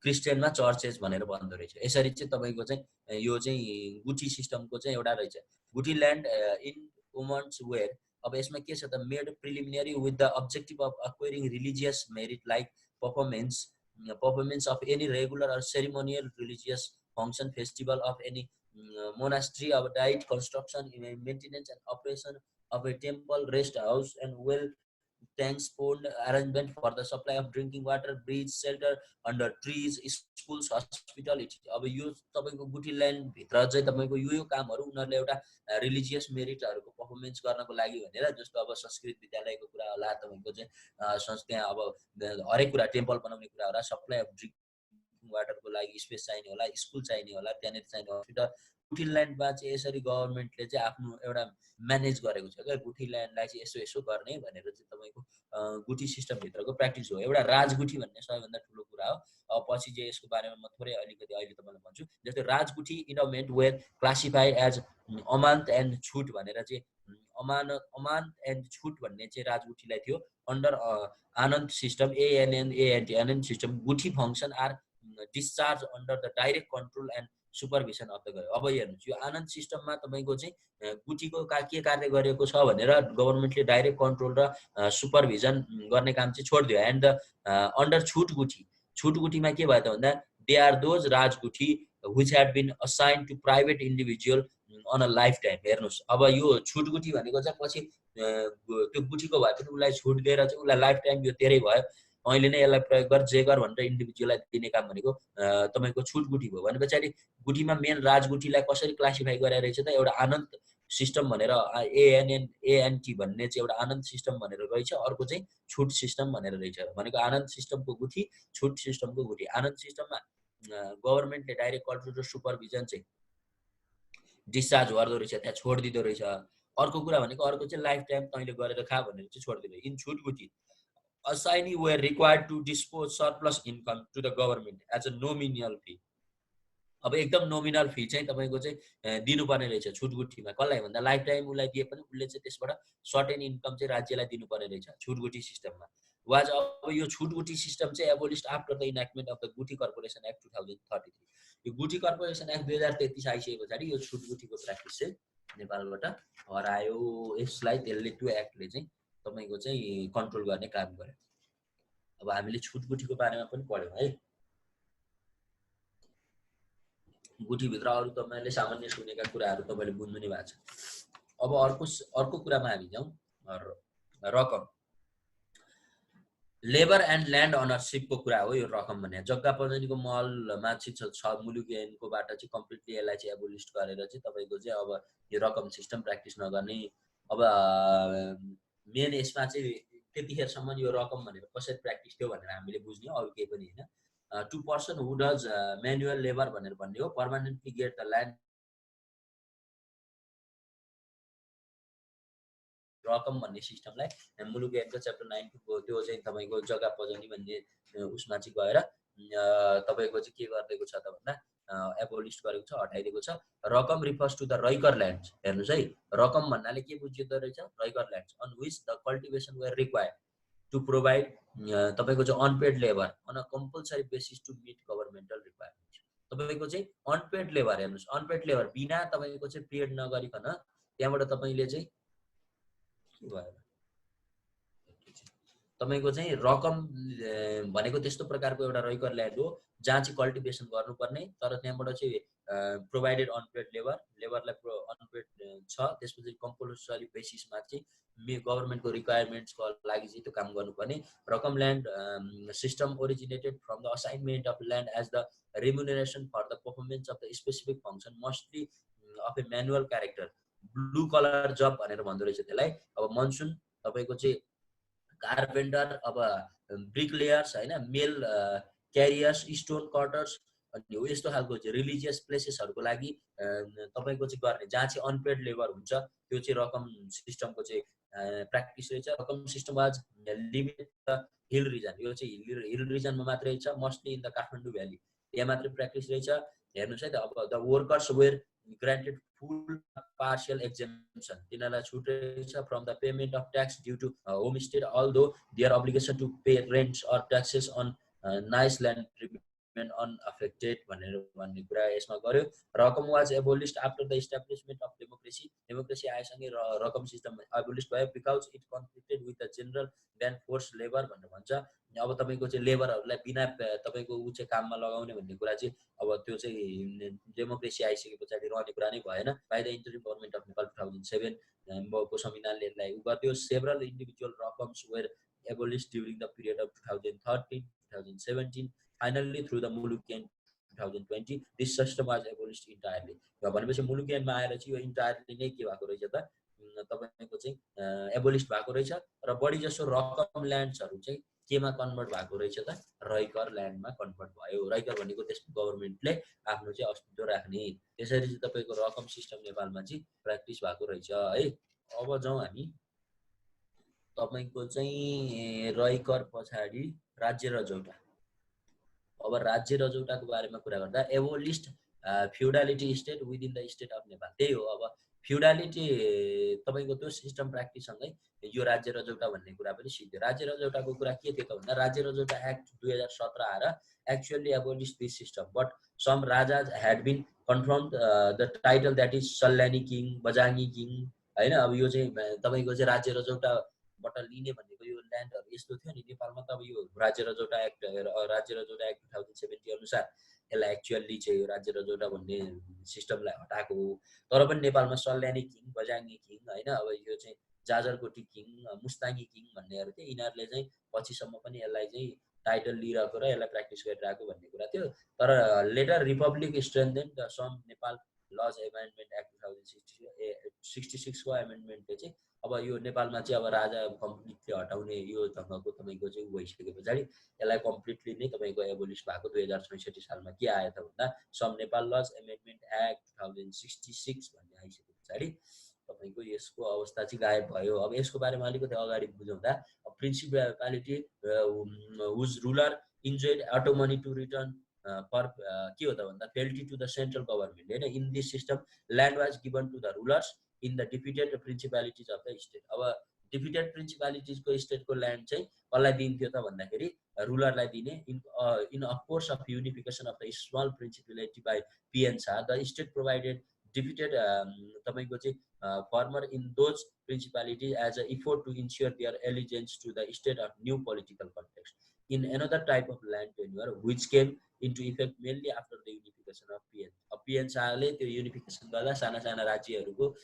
Speaker 1: क्रिस्चियनमा चर्चेस भनेर भन्दो रहेछ। यसरी चाहिँ तपाईँको चाहिँ यो चाहिँ गुठी सिस्टमको चाहिँ एउटा रहेछ। गुठी ल्यान्ड इन वुमन्स वेयर। अब यसमा के छ त, made preliminary with the objective of acquiring religious merit like performance of any regular or ceremonial religious function, festival of any monastery, of diet, construction, maintenance and operation of a temple, rest house, and well tanks, pond arrangement for the supply of drinking water, bridge, shelter under trees, schools, hospital, etc. अब यो तपाईको गुठी ल्यान्ड भित्र चाहिँ तपाईको यो कामहरु उनीहरुले एउटा रिलिजियस मेरिटहरुको परफर्मेन्स गर्नको लागि भनेर, जस्तो अब संस्कृत विद्यालयको कुरा होला, तपाईको चाहिँ संस्था अब हरेक कुरा टेम्पल बनाउने कुरा होला, सप्लाई अफ ड्रिङ्किङ वाटरको लागि स्पेस चाहिने होला, स्कुल चाहिने होला, त्यहाँनेर चाहिने हस्पिटल। गुठी ल्यान्डमा चाहिँ यसरी गभर्नमेन्टले चाहिँ आफ्नो एउटा म्यानेज गरेको छ क्या, गुठी ल्यान्डलाई चाहिँ यसो यसो गर्ने भनेर चाहिँ तपाईको गुठी सिस्टम भित्रको प्र्याक्टिस हो। एउटा राजगुठी भन्ने सबैभन्दा ठुलो कुरा हो। अब पछि चाहिँ यसको बारेमा म थोरै अलिकति अहिले तपाईलाई भन्छु। जस्तै राजगुठी endowment where classify as अमान्त and छुट भनेर चाहिँ अमान्त एन्ड छुट भन्ने चाहिँ राजगुठीलाई थियो। Under Anand system ANNT system Guthi function are discharge under the direct control and supervision of the government. अब हेर्नुहोस् यो आनन्द सिस्टममा तपाईँको चाहिँ गुठीको के कार्य गरेको छ भनेर गभर्नमेन्टले डाइरेक्ट कन्ट्रोल र सुपरभिजन गर्ने काम चाहिँ छोडिदियो। एन्ड द अन्डर छुट गुठीमा के भयो त भन्दा they are those Rajguthi which had been assigned to private individual on a lifetime। हेर्नुहोस् अब यो छुट गुठी भनेको चाहिँ पछि त्यो गुठीको भए पनि उसलाई छुट दिएर चाहिँ उसलाई लाइफ टाइम यो धेरै भयो, अहिले नै यसलाई प्रयोग गर जे गर भनेर इन्डिभिजुअललाई दिने काम भनेको तपाईको छुट गुठी भयो भने पछाडि गुठीमा मेन राजगुठीलाई कसरी क्लासिफाई गरेर रहेछ त, एउटा आनन्द सिस्टम भनेर ANT भन्ने चाहिँ एउटा आनन्द सिस्टम भनेर रहेछ, अर्को चाहिँ छुट सिस्टम भनेर रहेछ। भनेको आनन्द सिस्टमको गुठी, छुट सिस्टमको गुठी। आनन्द सिस्टममा गभर्नमेन्टले डाइरेक्ट कन्ट्रोल र सुपरभिजन चाहिँ डिस्चार्ज गर्दो रहेछ, त्यहाँ छोडिदिँदो रहेछ। अर्को कुरा भनेको अर्को चाहिँ लाइफ टाइम तैँले गरेर खा भनेर चाहिँ छोडिदिँदो। इन छुट गुठी assignee were required to dispose surplus income to the government as a nominal fee। अब एकदम नोमिनल फी चाहिँ तपाईको चाहिँ दिनुपर्ने रहेछ छुटगुठीमा। कसलाई भन्दा लाइफ टाइम उसलाई दिए पनि उसले चाहिँ त्यसबाट सर्टेन इन्कम चाहिँ राज्यलाई दिनुपर्ने रहेछ छुटगुठी सिस्टममा। वाज अब यो छुटगुठी सिस्टम चाहिँ abolished after the enactment of the Guthi corporation act 2033। यो गुठी कर्पोरेसन एक्ट 2033 आइसके पछाडि यो छुटगुठीको प्र्याक्टिस चाहिँ नेपालबाट हरायो। यसलाई त्यसले त्यो एक्टले चाहिँ तपाईको चाहिँ कन्ट्रोल गर्ने काम गर्यो। अब हामीले छुटगुठीको बारेमा पनि पढ्यौं है। गुठीभित्र अरू तपाईले सामान्य सुनेका कुराहरू तपाईले बुझ्नु नै भएको छ। अब अर्को कुरामा हामी जाउँ। रकम, लेबर एन्ड ल्यान्ड अनरसिपको कुरा हो यो रकम भन्ने। जग्गा पजनीको महलमा चाहिँ छ मुलुक ऐनकोबाट चाहिँ कम्प्लिटली यसलाई चाहिँ एबोलिस्ट गरेर चाहिँ तपाईको चाहिँ अब यो रकम सिस्टम प्र्याक्टिस नगर्ने। अब मेन यसमा चाहिँ त्यतिखेरसम्म यो रकम भनेर कसरी प्र्याक्टिस थियो भनेर हामीले बुझ्ने, अरू केही पनि हैन। To person who does manual labour भनेर भन्ने हो। पर्मानेन्टली गेट द ल्यान्ड रकम भन्ने सिस्टमलाई मुलुक ऐनको च्याप्टर 9 को त्यो चाहिँ तपाईको जग्गा पजनी भन्ने उसमा चाहिँ गएर तपाईको चाहिँ के गर्दैको छ त भन्दा एबोलिस्ट गरेको छ, हटाइदिएको छ। Rakam refers to the Raikar lands. हेर्नुस् है, रकम भन्नाले के बुझिँदो रहेछ, Raikar lands on which the cultivation were required to provide तपाईको चाहिँ unpaid labour on a compulsory basis to meet governmental requirement. तपाईको चाहिँ अनपेड लेबर, हेर्नुस् अनपेड लेबर बिना तपाईको चाहिँ पेड नगरिकन त्यहाँबाट तपाईले चाहिँ के भयो तपाईको चाहिँ रकम भनेको त्यस्तो प्रकारको एउटा रैकर ल्यान्ड हो जहाँ चाहिँ कल्टिभेसन गर्नुपर्ने, तर त्यहाँबाट चाहिँ प्रोभाइडेड अनपेड लेबरलाई अनपेड छ, त्यसपछि कम्पलसरी बेसिसमा चाहिँ गभर्मेन्टको रिक्वायरमेन्ट्सको लागि चाहिँ त्यो काम गर्नुपर्ने। Rakam land system originated from the assignment of land as the remuneration for the performance of the specific function mostly of a manual character, blue collar job भनेर भन्दो रहेछ त्यसलाई। अब मनसुन तपाईँको चाहिँ कार्पेन्टर, अब ब्रिकलेयर्स होइन, मेल क्यारियर्स, स्टोन कटर्स, अनि हो यस्तो खालको चाहिँ रिलिजियस प्लेसेसहरूको लागि तपाईँको चाहिँ गर्ने, जहाँ चाहिँ अनपेड लेबर हुन्छ, त्यो चाहिँ रकम सिस्टमको चाहिँ प्र्याक्टिस रहेछ। Rakam system was limited the hill region, यो चाहिँ हिल रिजनमा मात्रै छ, mostly in the Kathmandu valley, यहाँ मात्रै प्र्याक्टिस रहेछ। हेर्नुहोस् है त, अब the workers were granted full partial exemption, तिनीहरूलाई छुट रहेछ from the payment of tax due to homestay although their obligation to pay rents or taxes on nice land remain unaffected भन्ने कुरा यसमा गर्यो। Rakam was abolished after the establishment of democracy आएसँगै रकम सिस्टम एबोलिस्ड भयो because it conflicted with the general then force labour भनेर भन्छ। अब तपाईँको चाहिँ लेबरहरूलाई बिना तपाईँको ऊ चाहिँ काममा लगाउने भन्ने कुरा चाहिँ अब त्यो चाहिँ डेमोक्रेसी आइसके पछाडि रहने कुरा नै भएन। By the interim government of Nepal 2007 को संविधानले यसलाई उ गरिदियो। Several individual rakams were abolished during the period of 2013-2017, finally through the muluk 2020 this system was abolished entirely. भनेपछि मुलुक ऐनमा आएर चाहिँ यो इन्टायरली नै के भएको रहेछ त, तपाईँको चाहिँ एबोलिस्ड भएको रहेछ। र बढी जसो रकम ल्यान्ड्सहरू चाहिँ केमा कन्भर्ट भएको रहेछ त, रैकर ल्यान्डमा कन्भर्ट भयो। रैकर भनेको त्यसको गभर्मेन्टले आफ्नो चाहिँ अस्तित्व राख्ने। त्यसरी चाहिँ तपाईँको रकम सिस्टम नेपालमा चाहिँ प्र्याक्टिस भएको रहेछ है। अब जाउँ हामी तपाईँको चाहिँ रैकर पछाडि राज्य रजौटा। अब राज्य रजौटाको बारेमा कुरा गर्दा abolished feudality state within the state of Nepal, त्यही हो। अब फ्युडालिटी तपाईँको त्यो सिस्टम प्र्याक्टिससँगै यो राज्य रजौटा भन्ने कुरा पनि सिद्धियो। राज्य रजौटाको कुरा के थियो त भन्दा, राज्य रजौटा एक्ट 2017 आएर actually abolished this system, but some rajas had been confirmed the title that is Salyani king, Bajangi king होइन। अब यो चाहिँ तपाईँको चाहिँ राज्य रजौटाबाट लिने भनेको यो ल्यान्डहरू यस्तो थियो नि नेपालमा त। अब यो राज्य रजौटा एक्ट 2070 अनुसार यसलाई एक्चुअल्ली चाहिँ यो राज्य रजौटा भन्ने सिस्टमलाई हटाएको हो। तर पनि नेपालमा सल्यानी किङ, बजाङ्गी किङ होइन, अब यो चाहिँ जाजरकोटी किङ, मुस्ताङ्गी किङ भन्नेहरू थियो। यिनीहरूले चाहिँ पछिसम्म पनि यसलाई चाहिँ टाइटल लिइरहेको र यसलाई प्र्याक्टिस गरिरहेको भन्ने कुरा थियो। तर later republic strengthen the some Nepal laws amendment act 2066 को एमेन्डमेन्टले चाहिँ अब यो नेपालमा चाहिँ अब राजा कम्प्लिटली हटाउने यो ढङ्गको तपाईँको चाहिँ भइसके पछाडि यसलाई कम्प्लिटली नै तपाईँको एबोलिस्ट भएको 2066 सालमा के आयो त भन्दा, some Nepal laws amendment act 2066 भन्ने आइसके पछाडि तपाईँको यसको अवस्था चाहिँ गायब भयो। अब यसको बारेमा अलिकति अगाडि बुझाउँदा, प्रिन्सिपालिटी whose ruler enjoyed अटोमनी to return for के हो त भन्दा फेल्टी टु द सेन्ट्रल गभर्मेन्ट होइन। In this system land was given to the rulers in the defeated प्रिन्सिपालिटिज of the state. अब डिफिटेड प्रिन्सिपालिटिजको स्टेटको ल्यान्ड चाहिँ कसलाई दिन्थ्यो त भन्दाखेरि रुलरलाई दिने। In a course of unification of the small प्रिन्सिपालिटी by पिएनसार the state provided defeated तपाईँको चाहिँ former in those प्रिन्सिपालिटी as a effort to ensure their allegiance to the state of new political context in another type of land tenure which came into effect mainly after the unification of P N. अब पिएनसारले त्यो युनिफिकेसन गर्दा साना साना राज्यहरूको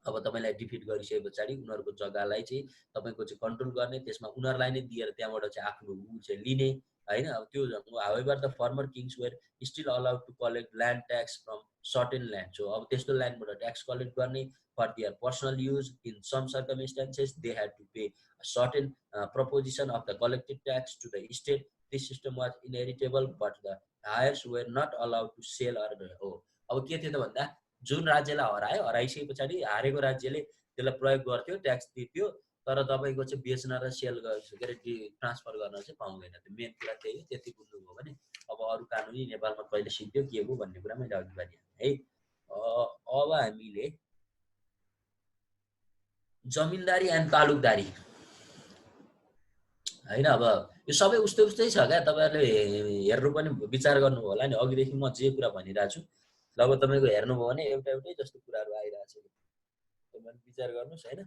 Speaker 1: अब तपाईँलाई डिफिट गरिसके पछाडि उनीहरूको जग्गालाई चाहिँ तपाईँको चाहिँ कन्ट्रोल गर्ने, त्यसमा उनीहरूलाई नै दिएर त्यहाँबाट चाहिँ आफ्नो ऊ चाहिँ लिने होइन। अब त्यो however the former kings were still allowed to collect land tax from certain land. So अब त्यस्तो ल्यान्डबाट ट्याक्स कलेक्ट गर्ने for their personal use. In some circumstances they had to pay certain proportion of the collected tax to the state. This system was inheritable but the heirs were not allowed to sell or हो। अब के थियो त भन्दा, जुन राज्यलाई हराइसके पछाडि हारेको राज्यले त्यसलाई प्रयोग गर्थ्यो, ट्याक्स तिर्थ्यो, तर तपाईँको चाहिँ बेच्न र सेल के अरे ट्रान्सफर गर्न चाहिँ पाउँदैन थियो। मेन कुरा त्यही हो। त्यति बुझ्नुभयो भने अब अरू कानुनी नेपालमा कहिले सिक्यो के हो भन्ने कुरा मैले अघि भने है। अब हामीले जमिनदारी एन्ड तालुकदारी होइन। अब यो सबै उस्तै उस्तै छ क्या, तपाईँहरूले हेर्नु पनि विचार गर्नु होला नि। अघिदेखि म जे कुरा भनिरहेको छु अब तपाईँको हेर्नुभयो भने एउटै जस्तो कुराहरू आइरहेको छ, तपाईँले विचार गर्नुहोस् होइन।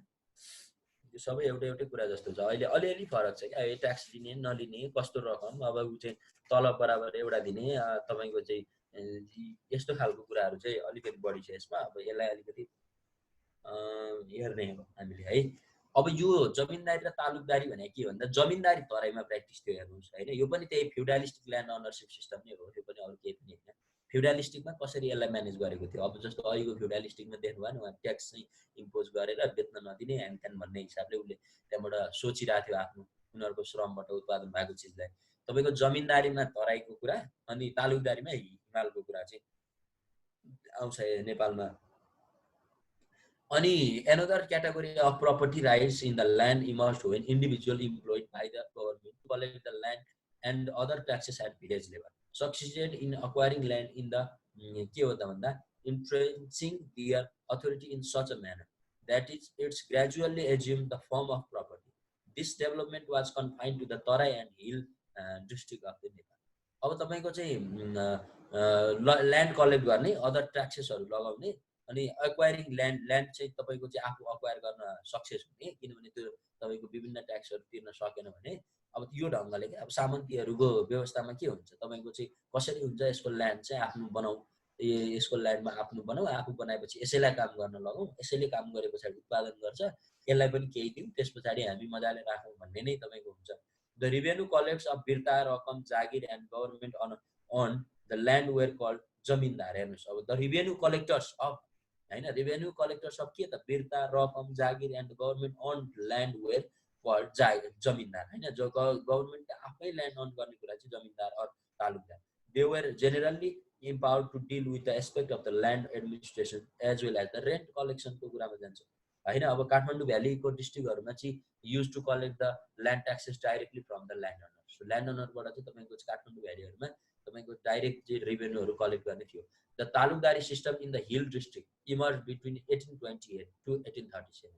Speaker 1: यो सबै एउटै कुरा जस्तो छ। अहिले अलिअलि फरक छ क्या, ट्याक्स लिने नलिने कस्तो रकम, अब ऊ चाहिँ तलब बराबर एउटा दिने, तपाईँको चाहिँ यस्तो खालको कुराहरू चाहिँ अलिकति बढी छ यसमा। अब यसलाई अलिकति हेर्ने हो हामीले है। अब यो जमिनदारी र तालुकदारी भनेको के भन्दा जमिनदारी तराईमा प्र्याक्टिस थियो हेर्नुहोस् होइन, यो पनि त्यही फ्युडालिस्टिक ल्यान्ड अनरसिप सिस्टम नै हो, यो पनि अरू केही पनि होइन। फ्युडालिस्टिकमा कसरी यसलाई म्यानेज गरेको थियो, अब जस्तो अहिलेको फ्युडालिस्टिकमा देख्नुभयो नि, उहाँ ट्याक्स चाहिँ इम्पोज गरेर बेच्न नदिने ह्यान त्यान भन्ने हिसाबले उसले त्यहाँबाट सोचिरहेको थियो आफ्नो उनीहरूको श्रमबाट उत्पादन भएको चिजलाई। तपाईँको जमिनदारीमा तराईको कुरा अनि तालुकदारीमा हिमालको कुरा चाहिँ आउँछ नेपालमा। अनि another category of property rights in the land emerged when individual employed by the government to collect the land and other taxes at village level succeeded in acquiring land in the के होता भन्दा entrenching their authority in such a manner that it's gradually assumed the form of property. This development was confined to the Tarai and Hill district of the Nepal. अब तपाईको चाहिँ ल्यान्ड कलेक्ट गर्ने, अदर ट्याक्सेसहरू लगाउने, अनि एक्वायरिङ ल्यान्ड चाहिँ तपाईँको चाहिँ आफू एक्वायर गर्न सक्सेस हुने, किनभने त्यो तपाईँको विभिन्न ट्याक्सहरू तिर्न सकेन भने अब यो ढङ्गले क्या अब सामन्तीहरूको व्यवस्थामा के हुन्छ, तपाईँको चाहिँ कसरी हुन्छ, यसको ल्यान्ड चाहिँ आफ्नो बनाऊ, यसको ल्यान्डमा आफ्नो बनाऊ, आफू बनाएपछि यसैलाई काम गर्न लगाऊ, यसैले काम गरे पछाडि उत्पादन गर्छ, यसलाई पनि केही दिउँ, त्यस पछाडि हामी मजाले राखौँ भन्ने नै तपाईँको हुन्छ। The revenue collects of birta rakam jagir and government on the land were called zamindar. हेर्नुहोस् अब द रेभेन्यू कलेक्टर्स अफ होइन, रेभेन्यू कलेक्टर्स अफ के त birta rakam jagir and government on land were called zamindar होइन, जो गभर्मेन्टले आफै ल्यान्ड अन गर्ने कुरा चाहिँ zamindar or talukdar. They were generally empowered to deal with the aspect of the land administration as well as the rent collection को कुरामा जान्छ होइन। अब काठमाडौँ भ्यालीको डिस्ट्रिक्टहरूमा चाहिँ use to collect the land taxes directly from the land owner. So land ओनरबाट चाहिँ तपाईँको काठमाडौँ भ्यालीहरूमा तपाईँको डाइरेक्ट चाहिँ रेभेन्यूहरू कलेक्ट गर्ने थियो। The talukdari system in the hill district emerge between 1828 to 1837,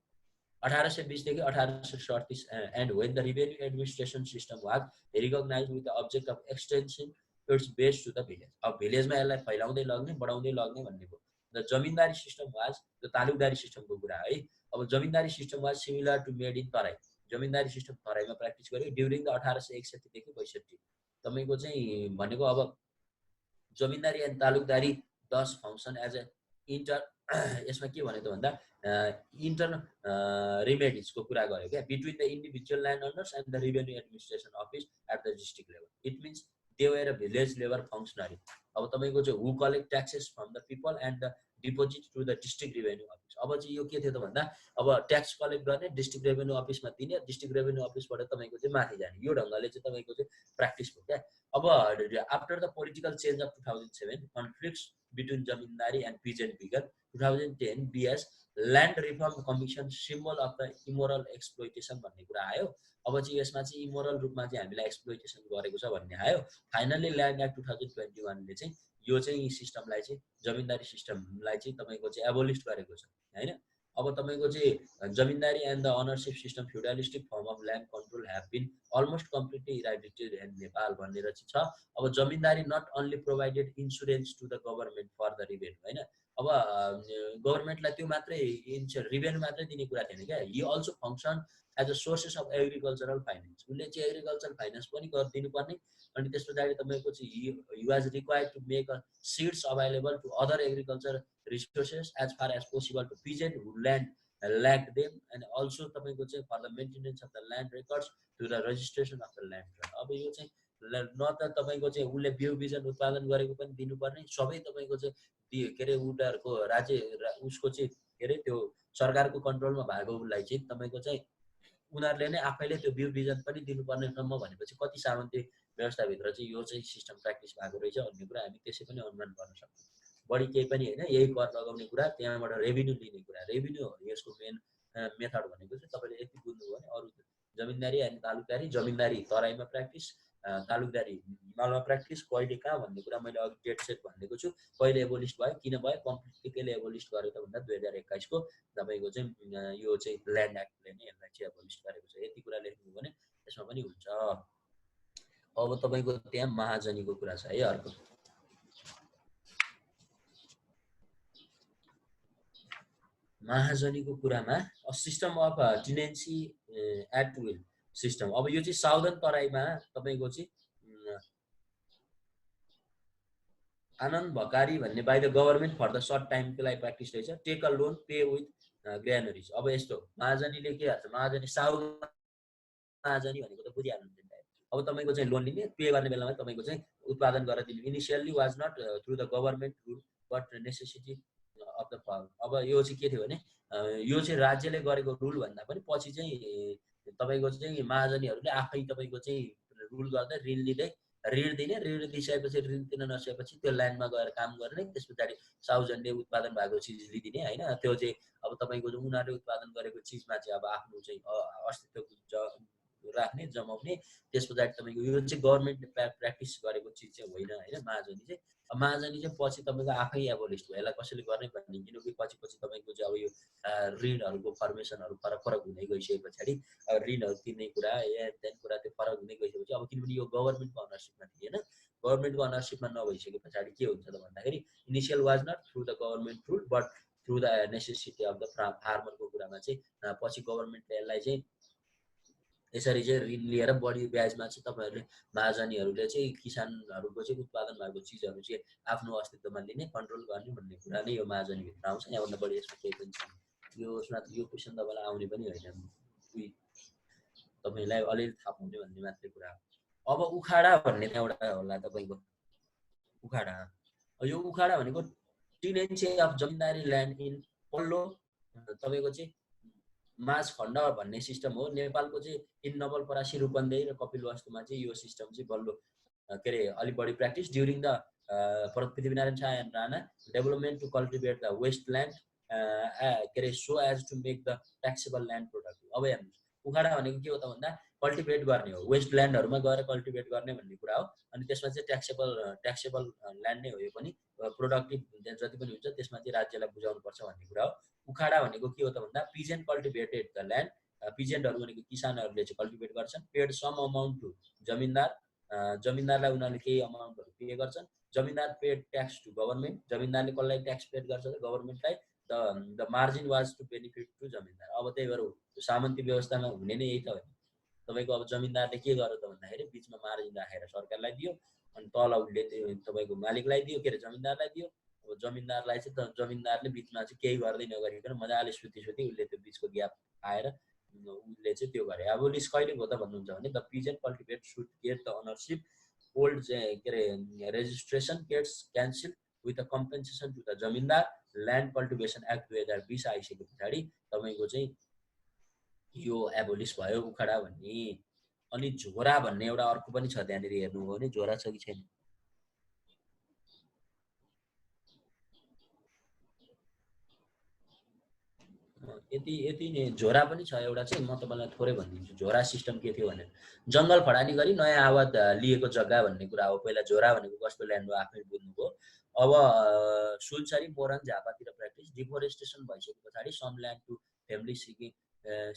Speaker 1: 1820 देखि 1837, and when the revenue administration system was recognize with the object of extension its based to the village. अब भिलेजमा यसलाई फैलाउँदै लग्ने बढाउँदै लग्ने भन्ने भयो। The zamindari system was, the talukdari सिस्टमको कुरा है। अब zamindari system was similar to made in Terai. Zamindari system तराईमा प्र्याक्टिस गर्यो ड्युरिङ द 1861 देखि 62। तपाईँको चाहिँ भनेको अब जमिनदारी एन्ड तालुकदारी दस फङ्सन एज अ इन्टर यसमा के भन्यो त भन्दा इन्टर रेमेडिजको कुरा गर्यो क्या, between the individual land owners and the revenue administration office at the district level. It means they were a village level functionary। अब तपाईको चाहिँ who collect taxes from the people and the deposit to the district revenue office। अब चाहिँ यो के थियो त भन्दा अब ट्याक्स कलेक्ट गर्ने, डिस्ट्रिक्ट रेभेन्यू अफिसमा दिने, डिस्ट्रिक्ट रेभेन्यू अफिसबाट तपाईँको चाहिँ माथि जाने, यो ढङ्गले चाहिँ तपाईँको चाहिँ प्र्याक्टिस भयो क्या। अब after the political change of 2007 conflicts between zamindari and peasant began 2010 BS land reform commission symbol of the immoral exploitation भन्ने कुरा आयो। अब चाहिँ यसमा चाहिँ इमोरल रूपमा चाहिँ हामीलाई एक्सप्लोइटेसन गरेको छ भन्ने आयो। फाइनली ल्यान्ड एक्ट 2021ले चाहिँ यो चाहिँ सिस्टमलाई चाहिँ जमिनदारी सिस्टमलाई चाहिँ तपाईँको चाहिँ एबोलिस्ट गरेको छ होइन। अब तपाईँको चाहिँ zamindari and the ownership system feudalistic form of land control have been almost completely eradicated in Nepal भनेर चाहिँ छ। अब zamindari not only provided insurance to the government for the revenue होइन, अब गभर्मेन्टलाई त्यो मात्रै रिभेन्यू मात्रै दिने कुरा थिएन क्या। He also function as a sources of agricultural finance. उसले चाहिँ एग्रिकल्चर फाइनेन्स पनि गरिदिनु पर्ने, अनि त्यस पछाडि तपाईँको चाहिँ he was required to make a seeds available to other agriculture resources as far as possible to peasant who land lacked them, and also तपाईँको चाहिँ for the maintenance of the land records to the registration of the land. अब यो चाहिँ न त तपाईँको चाहिँ उसले बिउ बिजन उत्पादन गरेको पनि दिनुपर्ने, सबै तपाईँको चाहिँ के अरे उनीहरूको राज्य उसको चाहिँ के अरे त्यो सरकारको कन्ट्रोलमा भएको उसलाई चाहिँ तपाईँको चाहिँ उनीहरूले नै आफैले त्यो बिउ बिजन पनि दिनुपर्ने सम्म भनेपछि कति सामन्ती व्यवस्थाभित्र चाहिँ यो चाहिँ सिस्टम प्र्याक्टिस भएको रहेछ भन्ने कुरा हामी त्यसै पनि अनुमान गर्न सक्छौँ। बढी केही पनि होइन, यही कर लगाउने कुरा, त्यहाँबाट रेभेन्यू लिने कुरा, रेभेन्यू हो यसको मेन मेथड भनेको चाहिँ तपाईँले यति बुझ्नुभयो भने अरू जमिनदारी अनि तालुकदारी, जमिनदारी तराईमा प्र्याक्टिस, तालुकदारी हिमालमा प्र्याक्टिस, कहिले कहाँ भन्ने कुरा मैले अघि डेट सेट भनिदिएको छु। कहिले एबोलिस्ट भयो, किन भयो, कम्प्लिटली केले एबोलिस्ट गरेको त भन्दा 2021 को तपाईँको चाहिँ यो चाहिँ ल्यान्ड एक्टले नै यसलाई चाहिँ एबोलिस्ट गरेको छ। यति कुरा लेख्नुभयो भने यसमा पनि हुन्छ। अब तपाईँको त्यहाँ महाजनीको कुरा छ है अर्को। महाजनीको कुरामा system of tenancy at will system. अब यो चाहिँ साउदर्न तराईमा तपाईँको चाहिँ आनन्द भकारी भन्ने by the government for the short टाइमको लागि प्र्याक्टिस रहेछ। Take a loan pay with granaries. अब यस्तो महाजनीले के गर्छ, महाजनी साउद महाजनी भनेको त बुझिहाल्नुहुन्छ। अब तपाईँको चाहिँ लोन लिने पे गर्ने बेलामा तपाईँको चाहिँ उत्पादन गरेर दिने। Initially was not through the government rule but necessity of the farm. अब यो चाहिँ के थियो भने यो चाहिँ राज्यले गरेको रुल भन्दा पनि पछि चाहिँ तपाईँको चाहिँ महाजनीहरूले आफै तपाईँको चाहिँ रुल गर्दै ऋण लिँदै ऋण दिने, ऋण दिइसकेपछि ऋण तिर्न नसकेपछि त्यो ल्यान्डमा गएर काम गर्ने, त्यस पछाडि साउजनले उत्पादन भएको चिज लिदिने होइन। त्यो चाहिँ अब तपाईँको उनीहरूले उत्पादन गरेको चिजमा चाहिँ अब आफ्नो चाहिँ अस्तित्व राख्ने, जमाउने। त्यस पछाडि तपाईँको यो चाहिँ गभर्मेन्टले प्र्याक्टिस गरेको चिज चाहिँ होइन होइन। महाजनी चाहिँ महाजनी चाहिँ पछि तपाईँको आफै एबोलिस्ट भयो। यसलाई कसैले गर्ने भन्ने, किनकि पछि तपाईँको चाहिँ अब यो ऋणहरूको फर्मेसनहरू फरक फरक हुँदै गइसके पछाडि ऋणहरू तिर्ने कुरा त्यहाँ कुरा त्यो फरक हुँदै गइसकेपछि अब किनभने यो गभर्मेन्टको अनरसिपमा थिएन, गभर्मेन्टको अनरसिपमा नभइसके पछाडि के हुन्छ त भन्दाखेरि initial was not through the government rule but through the necessity of the फार्मरको कुरामा चाहिँ पछि गभर्मेन्टले यसलाई चाहिँ यसरी चाहिँ ऋण लिएर बढी ब्याजमा चाहिँ तपाईँहरूले महाजनीहरूले चाहिँ किसानहरूको चाहिँ उत्पादन भएको चिजहरू चाहिँ आफ्नो अस्तित्वमा लिने, कन्ट्रोल गर्ने भन्ने कुरा नै यो महाजनीभित्र आउँछ। यहाँभन्दा बढी यसमा केही पनि छैन। यो क्वेसन तपाईँलाई आउने पनि होइन, तपाईँलाई अलिअलि थाहा पाउने भन्ने मात्रै कुरा हो। अब उखाडा भन्ने एउटा होला तपाईँको। उखाडा, यो उखाडा भनेको टेनेन्सी अफ जमिनदारी ल्यान्ड इन पल्लो तपाईँको चाहिँ माझ खण्ड भन्ने सिस्टम हो। नेपालको चाहिँ इन नवलपरासी, रूपन्देही र कपिलवस्तुमा चाहिँ यो सिस्टम चाहिँ बल्लो के अरे अलिक बढी practice. During the Prithvinarayan Shah and Rana development to cultivate the West land के अरे so as to make the taxable land productive. अब हेर्नुहोस् उखाडा भनेको के हो त भन्दा कल्टिभेट गर्ने हो, वेस्ट ल्यान्डहरूमा गएर कल्टिभेट गर्ने भन्ने कुरा हो। अनि त्यसमा चाहिँ ट्याक्सेबल ल्यान्ड नै हो। यो पनि प्रोडक्टिभ जति पनि हुन्छ त्यसमा चाहिँ राज्यलाई बुझाउनुपर्छ भन्ने कुरा हो। उखाडा भनेको के हो त भन्दा पिजेन्ट कल्टिभेटेड द ल्यान्ड। पिजेन्टहरू भनेको किसानहरूले चाहिँ कल्टिभेट गर्छन्। Paid some amount to zamindar, जमिनदारलाई उनीहरूले केही अमाउन्टहरू पे गर्छन्। Zamindar paid tax to government, जमिनदारले कसलाई ट्याक्स पेड गर्छ त गभर्मेन्टलाई। The margin was to benefit to zamindar. अब त्यही भएर सामन्ती व्यवस्थामा हुने नै यही त हो। तपाईँको अब जमिनदारले के गर्यो त भन्दाखेरि बिचमा मार्जिन राखेर सरकारलाई दियो, अनि तल उसले तपाईँको मालिकलाई दियो, के अरे जमिनदारलाई दियो। अब जमिनदारलाई चाहिँ जमिनदारले बिचमा चाहिँ केही गर्दै नगरिकन मजाले सुती उसले त्यो बिचको ग्याप आएर उसले चाहिँ त्यो गरे। अब लिस्ट कहिले हो त भन्नुहुन्छ भने the peasant cultivate should get the ownership old चाहिँ के अरे registration gets cancel with the compensation to the zamindar. Land cultivation act 2020 आइसके पछाडि तपाईँको चाहिँ यो एबोलिस भयो उखाडा भन्ने। अनि झोरा भन्ने एउटा अर्को पनि छ, त्यहाँनिर हेर्नुभयो भने झोरा छ कि छैन? यति नै। झोरा पनि छ एउटा चाहिँ, म तपाईँलाई थोरै भनिदिन्छु झोरा सिस्टम के थियो भनेर। जङ्गल फडानी गरी नयाँ आवाज लिएको जग्गा भन्ने कुरा हो। पहिला झोरा भनेको कस्तो ल्यान्ड हो आफै बुझ्नुभयो। अब सुनसरी, मोरङ, झापातिर प्र्याक्टिस। डिफोरेस्टेसन भइसके पछाडि सम ल्यान्ड टु फ्यामिली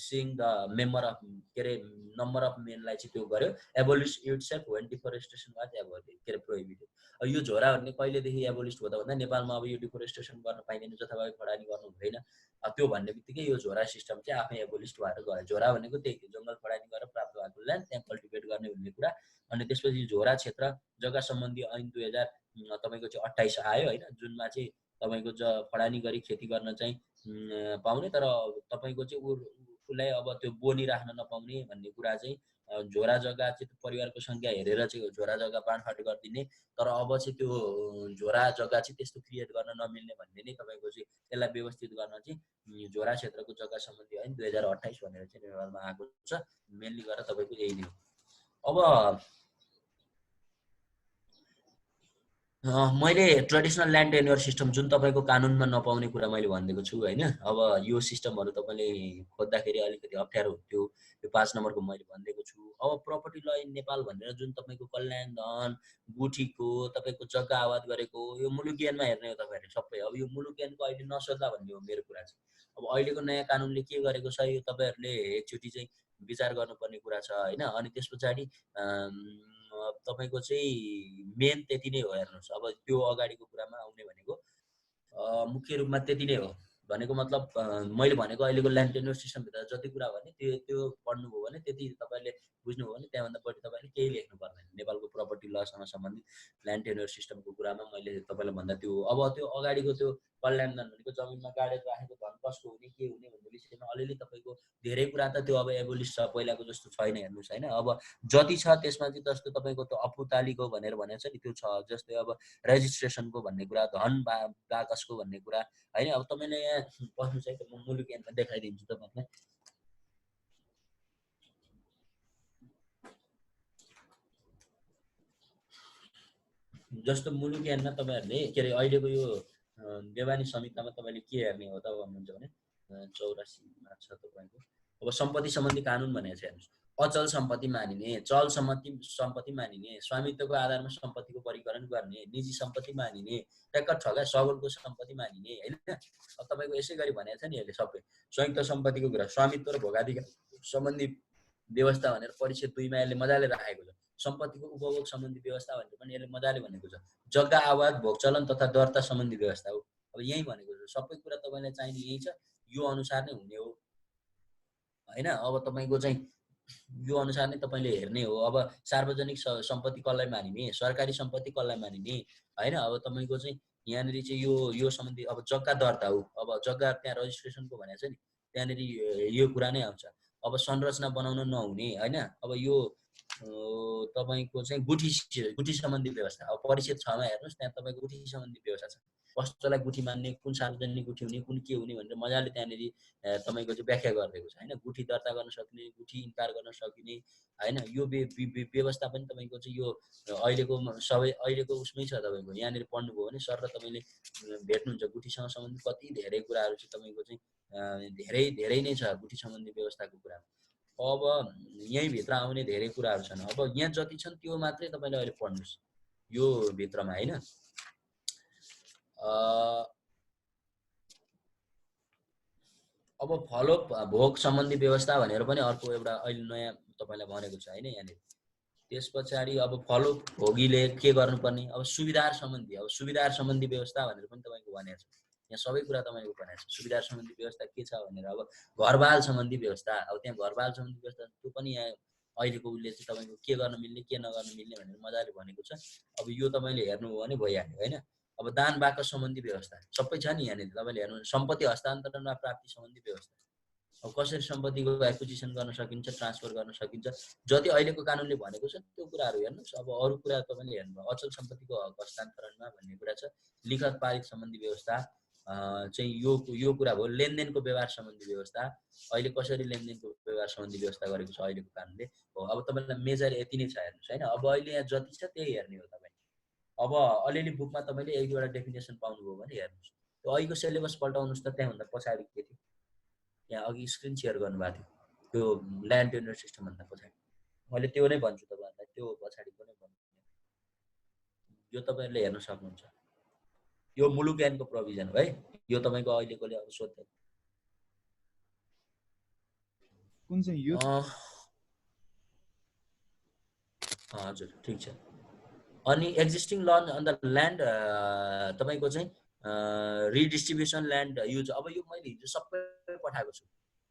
Speaker 1: सिङ द मेम्बर अफ के अरे नम्बर अफ मेनलाई चाहिँ त्यो गर्यो। Abolish itself when deforestation was abolished के अरे प्रोहिबिटेड। यो झोरा भन्ने कहिलेदेखि एबोलिस्ट हो त भन्दा नेपालमा अब यो डिफोरेस्टेसन गर्न पाइँदैन, जथाभावी फडानी गर्नु हुँदैन। त्यो भन्ने बित्तिकै यो झोरा सिस्टम चाहिँ आफै एबोलिस्ट भएर गयो। झोरा भनेको त्यही थियो, जङ्गल फडानी गरेर प्राप्त भएको ल्यान्ड त्यहाँ कल्टिभेट गर्ने भन्ने कुरा। अनि त्यसपछि झोरा क्षेत्र जग्गा सम्बन्धी ऐन 2000 तपाईँको चाहिँ 28 आयो होइन, जुनमा चाहिँ तपाईँको फडानी गरी खेती गर्न चाहिँ पाउने, तर तपाईँको चाहिँ उसलाई अब त्यो बोनी राख्न नपाउने भन्ने कुरा चाहिँ झोरा जग्गा चाहिँ परिवारको सङ्ख्या हेरेर चाहिँ झोरा जग्गा बाँडफाँड गरिदिने। तर अब चाहिँ त्यो झोरा जग्गा चाहिँ त्यस्तो क्रिएट गर्न नमिल्ने भन्ने नै तपाईँको चाहिँ त्यसलाई व्यवस्थित गर्न चाहिँ झोरा क्षेत्रको जग्गा सम्बन्धी ऐन 2028 भनेर चाहिँ नेपालमा आएको छ। मेनली गरेर तपाईँको यही नै हो। अब मैले ट्रेडिसनल ल्यान्ड टेन्योर सिस्टम जुन तपाईँको कानुनमा नपाउने कुरा मैले भनिदिएको छु होइन। अब यो सिस्टमहरू तपाईँले खोज्दाखेरि अलिकति अप्ठ्यारो हुन्थ्यो। यो 5 नम्बरको मैले भनिदिएको छु। अब प्रपर्टी ल इन नेपाल भनेर जुन तपाईँको कल्याण धन गुठीको तपाईँको जग्गा आवाद गरेको यो मुलुक ज्ञानमा हेर्ने हो तपाईँहरूले सबै। अब यो मुलुक ज्ञानको अहिले नसोच्दा भन्ने हो मेरो कुरा चाहिँ। अब अहिलेको नयाँ कानुनले के गरेको छ यो तपाईँहरूले एकचोटि चाहिँ विचार गर्नुपर्ने कुरा छ होइन। अनि त्यस पछाडि तपाईँको चाहिँ मेन त्यति नै हो। हेर्नुहोस् अब त्यो अगाडिको कुरामा आउने भनेको मुख्य रूपमा त्यति नै हो। भनेको मतलब मैले भनेको अहिलेको ल्यान्ड टेन्युर सिस्टमभित्र जति कुरा भने त्यो पढ्नुभयो भने त्यति तपाईँले बुझ्नुभयो भने त्यहाँभन्दा बढी तपाईँले केही लेख्नु पर्दैन। नेपालको प्रपर्टी लसँग सम्बन्धित ल्यान्ड टेन्युर सिस्टमको कुरामा मैले तपाईँलाई भन्दा त्यो अब त्यो अगाडिको त्यो कल्याणदान भनेको जमिनमा गाडेर राखेको धन कसको हुने के हुने भन्ने विषयमा अलिअलि तपाईँको धेरै कुरा त त्यो अब एबोलिस छ, पहिलाको जस्तो छैन हेर्नुहोस् होइन। अब जति छ त्यसमा चाहिँ जस्तो तपाईँको त्यो अपुतालीको भनेर भनेको छ नि त्यो छ, जस्तै अब रेजिस्ट्रेसनको भन्ने कुरा, धन बाकसको भन्ने कुरा होइन। अब तपाईँले यहाँ बस्नु चाहिँ म मुलुक यानमा देखाइदिन्छु तपाईँलाई। जस्तो मुलुक यानमा तपाईँहरूले के अरे अहिलेको यो देवानी संहितामा तपाईँले के हेर्ने हो त भन्नुहुन्छ भने 84मा छ तपाईँको अब सम्पत्ति सम्बन्धी कानुन भनेको छ हेर्नुहोस्। अचल सम्पत्ति मानिने, चल सम्पत्ति मानिने, स्वामित्वको आधारमा सम्पत्तिको वर्गीकरण गर्ने, निजी सम्पत्ति मानिने, ट्याक्क छ क्या सगुनको सम्पत्ति मानिने होइन। अब तपाईँको यसै गरी भनेको छ नि यसले सबै संयुक्त सम्पत्तिको कुरा, स्वामित्व र भोगाधिकार सम्बन्धी व्यवस्था भनेर परिच्छेद 2मा यसले मजाले राखेको छ। सम्पत्तिको उपभोग सम्बन्धी व्यवस्था भनेर पनि यसले मजाले भनेको छ। जग्गा आवाद भोगचलन तथा दर्ता सम्बन्धी व्यवस्था हो। अब यही भनेको छ सबै कुरा तपाईँलाई चाहिने यही छ, यो अनुसार नै हुने हो होइन। अब तपाईँको चाहिँ यो अनुसार नै तपाईँले हेर्ने हो। अब सार्वजनिक सम्पत्ति कसलाई मानिने, सरकारी सम्पत्ति कसलाई मानिने होइन। अब तपाईँको चाहिँ यहाँनिर चाहिँ यो सम्बन्धी अब जग्गा दर्ता हो। अब जग्गा त्यहाँ रजिस्ट्रेसनको भनेको छ नि, त्यहाँनिर यो कुरा नै आउँछ। अब संरचना बनाउन नहुने होइन। अब यो तपाईँको चाहिँ गुठी सम्बन्धी व्यवस्था, अब परिच्छेद 6मा हेर्नुहोस् त्यहाँ तपाईँको गुठी सम्बन्धी व्यवस्था छ। कस्तोलाई गुठी मान्ने, कुन सार्वजनिक गुठी हुने, कुन के हुने भनेर मजाले त्यहाँनिर तपाईँको चाहिँ व्याख्या गरिदिएको छ होइन। गुठी दर्ता गर्न सक्ने, गुठी इन्कार गर्न सकिने होइन। यो व्यवस्था पनि तपाईँको चाहिँ यो अहिलेको उसमै छ। तपाईँको यहाँनिर पढ्नुभयो भने सर र तपाईँले भेट्नुहुन्छ गुठीसँग सम्बन्धित कति धेरै कुराहरू चाहिँ तपाईँको चाहिँ धेरै नै छ गुठी सम्बन्धी व्यवस्थाको कुरा। अब यहीँभित्र आउने धेरै कुराहरू छन्। अब यहाँ जति छन् त्यो मात्रै तपाईँले अहिले पढ्नुहोस् यो भित्रमा होइन। अब फलो भोग सम्बन्धी व्यवस्था भनेर पनि अर्को एउटा अहिले नयाँ तपाईँलाई भनेको छ होइन यहाँनिर। त्यस पछाडि अब फलो भोगीले के गर्नुपर्ने, अब सुविधार सम्बन्धी व्यवस्था भनेर पनि तपाईँको भनेको छ। यहाँ सबै कुरा तपाईँको भनेको छ। सुविधार सम्बन्धी व्यवस्था के छ भनेर, अब घरबाल सम्बन्धी व्यवस्था, अब त्यहाँ घरबाल सम्बन्धी व्यवस्था त्यो पनि यहाँ अहिलेको उसले चाहिँ तपाईँको के गर्न मिल्ने के नगर्न मिल्ने भनेर मजाले भनेको छ। अब यो तपाईँले हेर्नुभयो भने भइहाल्यो होइन। अब दान बाकस सम्बन्धी व्यवस्था सबै छ नि यहाँनिर। तपाईँले हेर्नु सम्पत्ति हस्तान्तरण वा प्राप्ति सम्बन्धी व्यवस्था, अब कसरी सम्पत्तिको एक्विजिसन गर्न सकिन्छ, ट्रान्सफर गर्न सकिन्छ, जति अहिलेको कानुनले भनेको छ त्यो कुराहरू हेर्नुहोस्। अब अरू कुरा तपाईँले हेर्नुभयो अचल सम्पत्तिको हक हस्तान्तरणमा भन्ने कुरा छ। लिखत पारित सम्बन्धी व्यवस्था चाहिँ यो कुरा भयो। लेनदेनको व्यवहार सम्बन्धी व्यवस्था, अहिले कसरी लेनदेनको व्यवहार सम्बन्धी व्यवस्था गरेको छ अहिलेको कानुनले हो। अब तपाईँलाई मेजर यति नै छ हेर्नुहोस् होइन। अब अहिले यहाँ जति छ त्यही हेर्ने हो तपाईँ। अब अलिअलि बुकमा तपाईँले एक दुईवटा डेफिनेसन पाउनुभयो भने हेर्नुहोस्। त्यो अहिलेको सिलेबस पल्टाउनुहोस् त, त्यहाँभन्दा पछाडि के थियो, यहाँ अघि स्क्रिन सेयर गर्नुभएको थियो त्यो ल्यान्ड टेन्युर सिस्टमभन्दा पछाडि। मैले त्यो नै भन्छु तपाईँहरूलाई, त्यो पछाडिको नै भन्छु। यो तपाईँहरूले हेर्न सक्नुहुन्छ। यो मुलुक ऐनको प्रोभिजन हो है। यो तपाईँको अहिलेकोले अब सोध्दै
Speaker 2: कुन चाहिँ यो
Speaker 1: हजुर ठिक छ। अनि एक्जिस्टिङ ल अन द ल्यान्ड तपाईँको चाहिँ रिडिस्ट्रिब्युसन ल्यान्ड युज। अब यो मैले हिजो सबै पठाएको छु।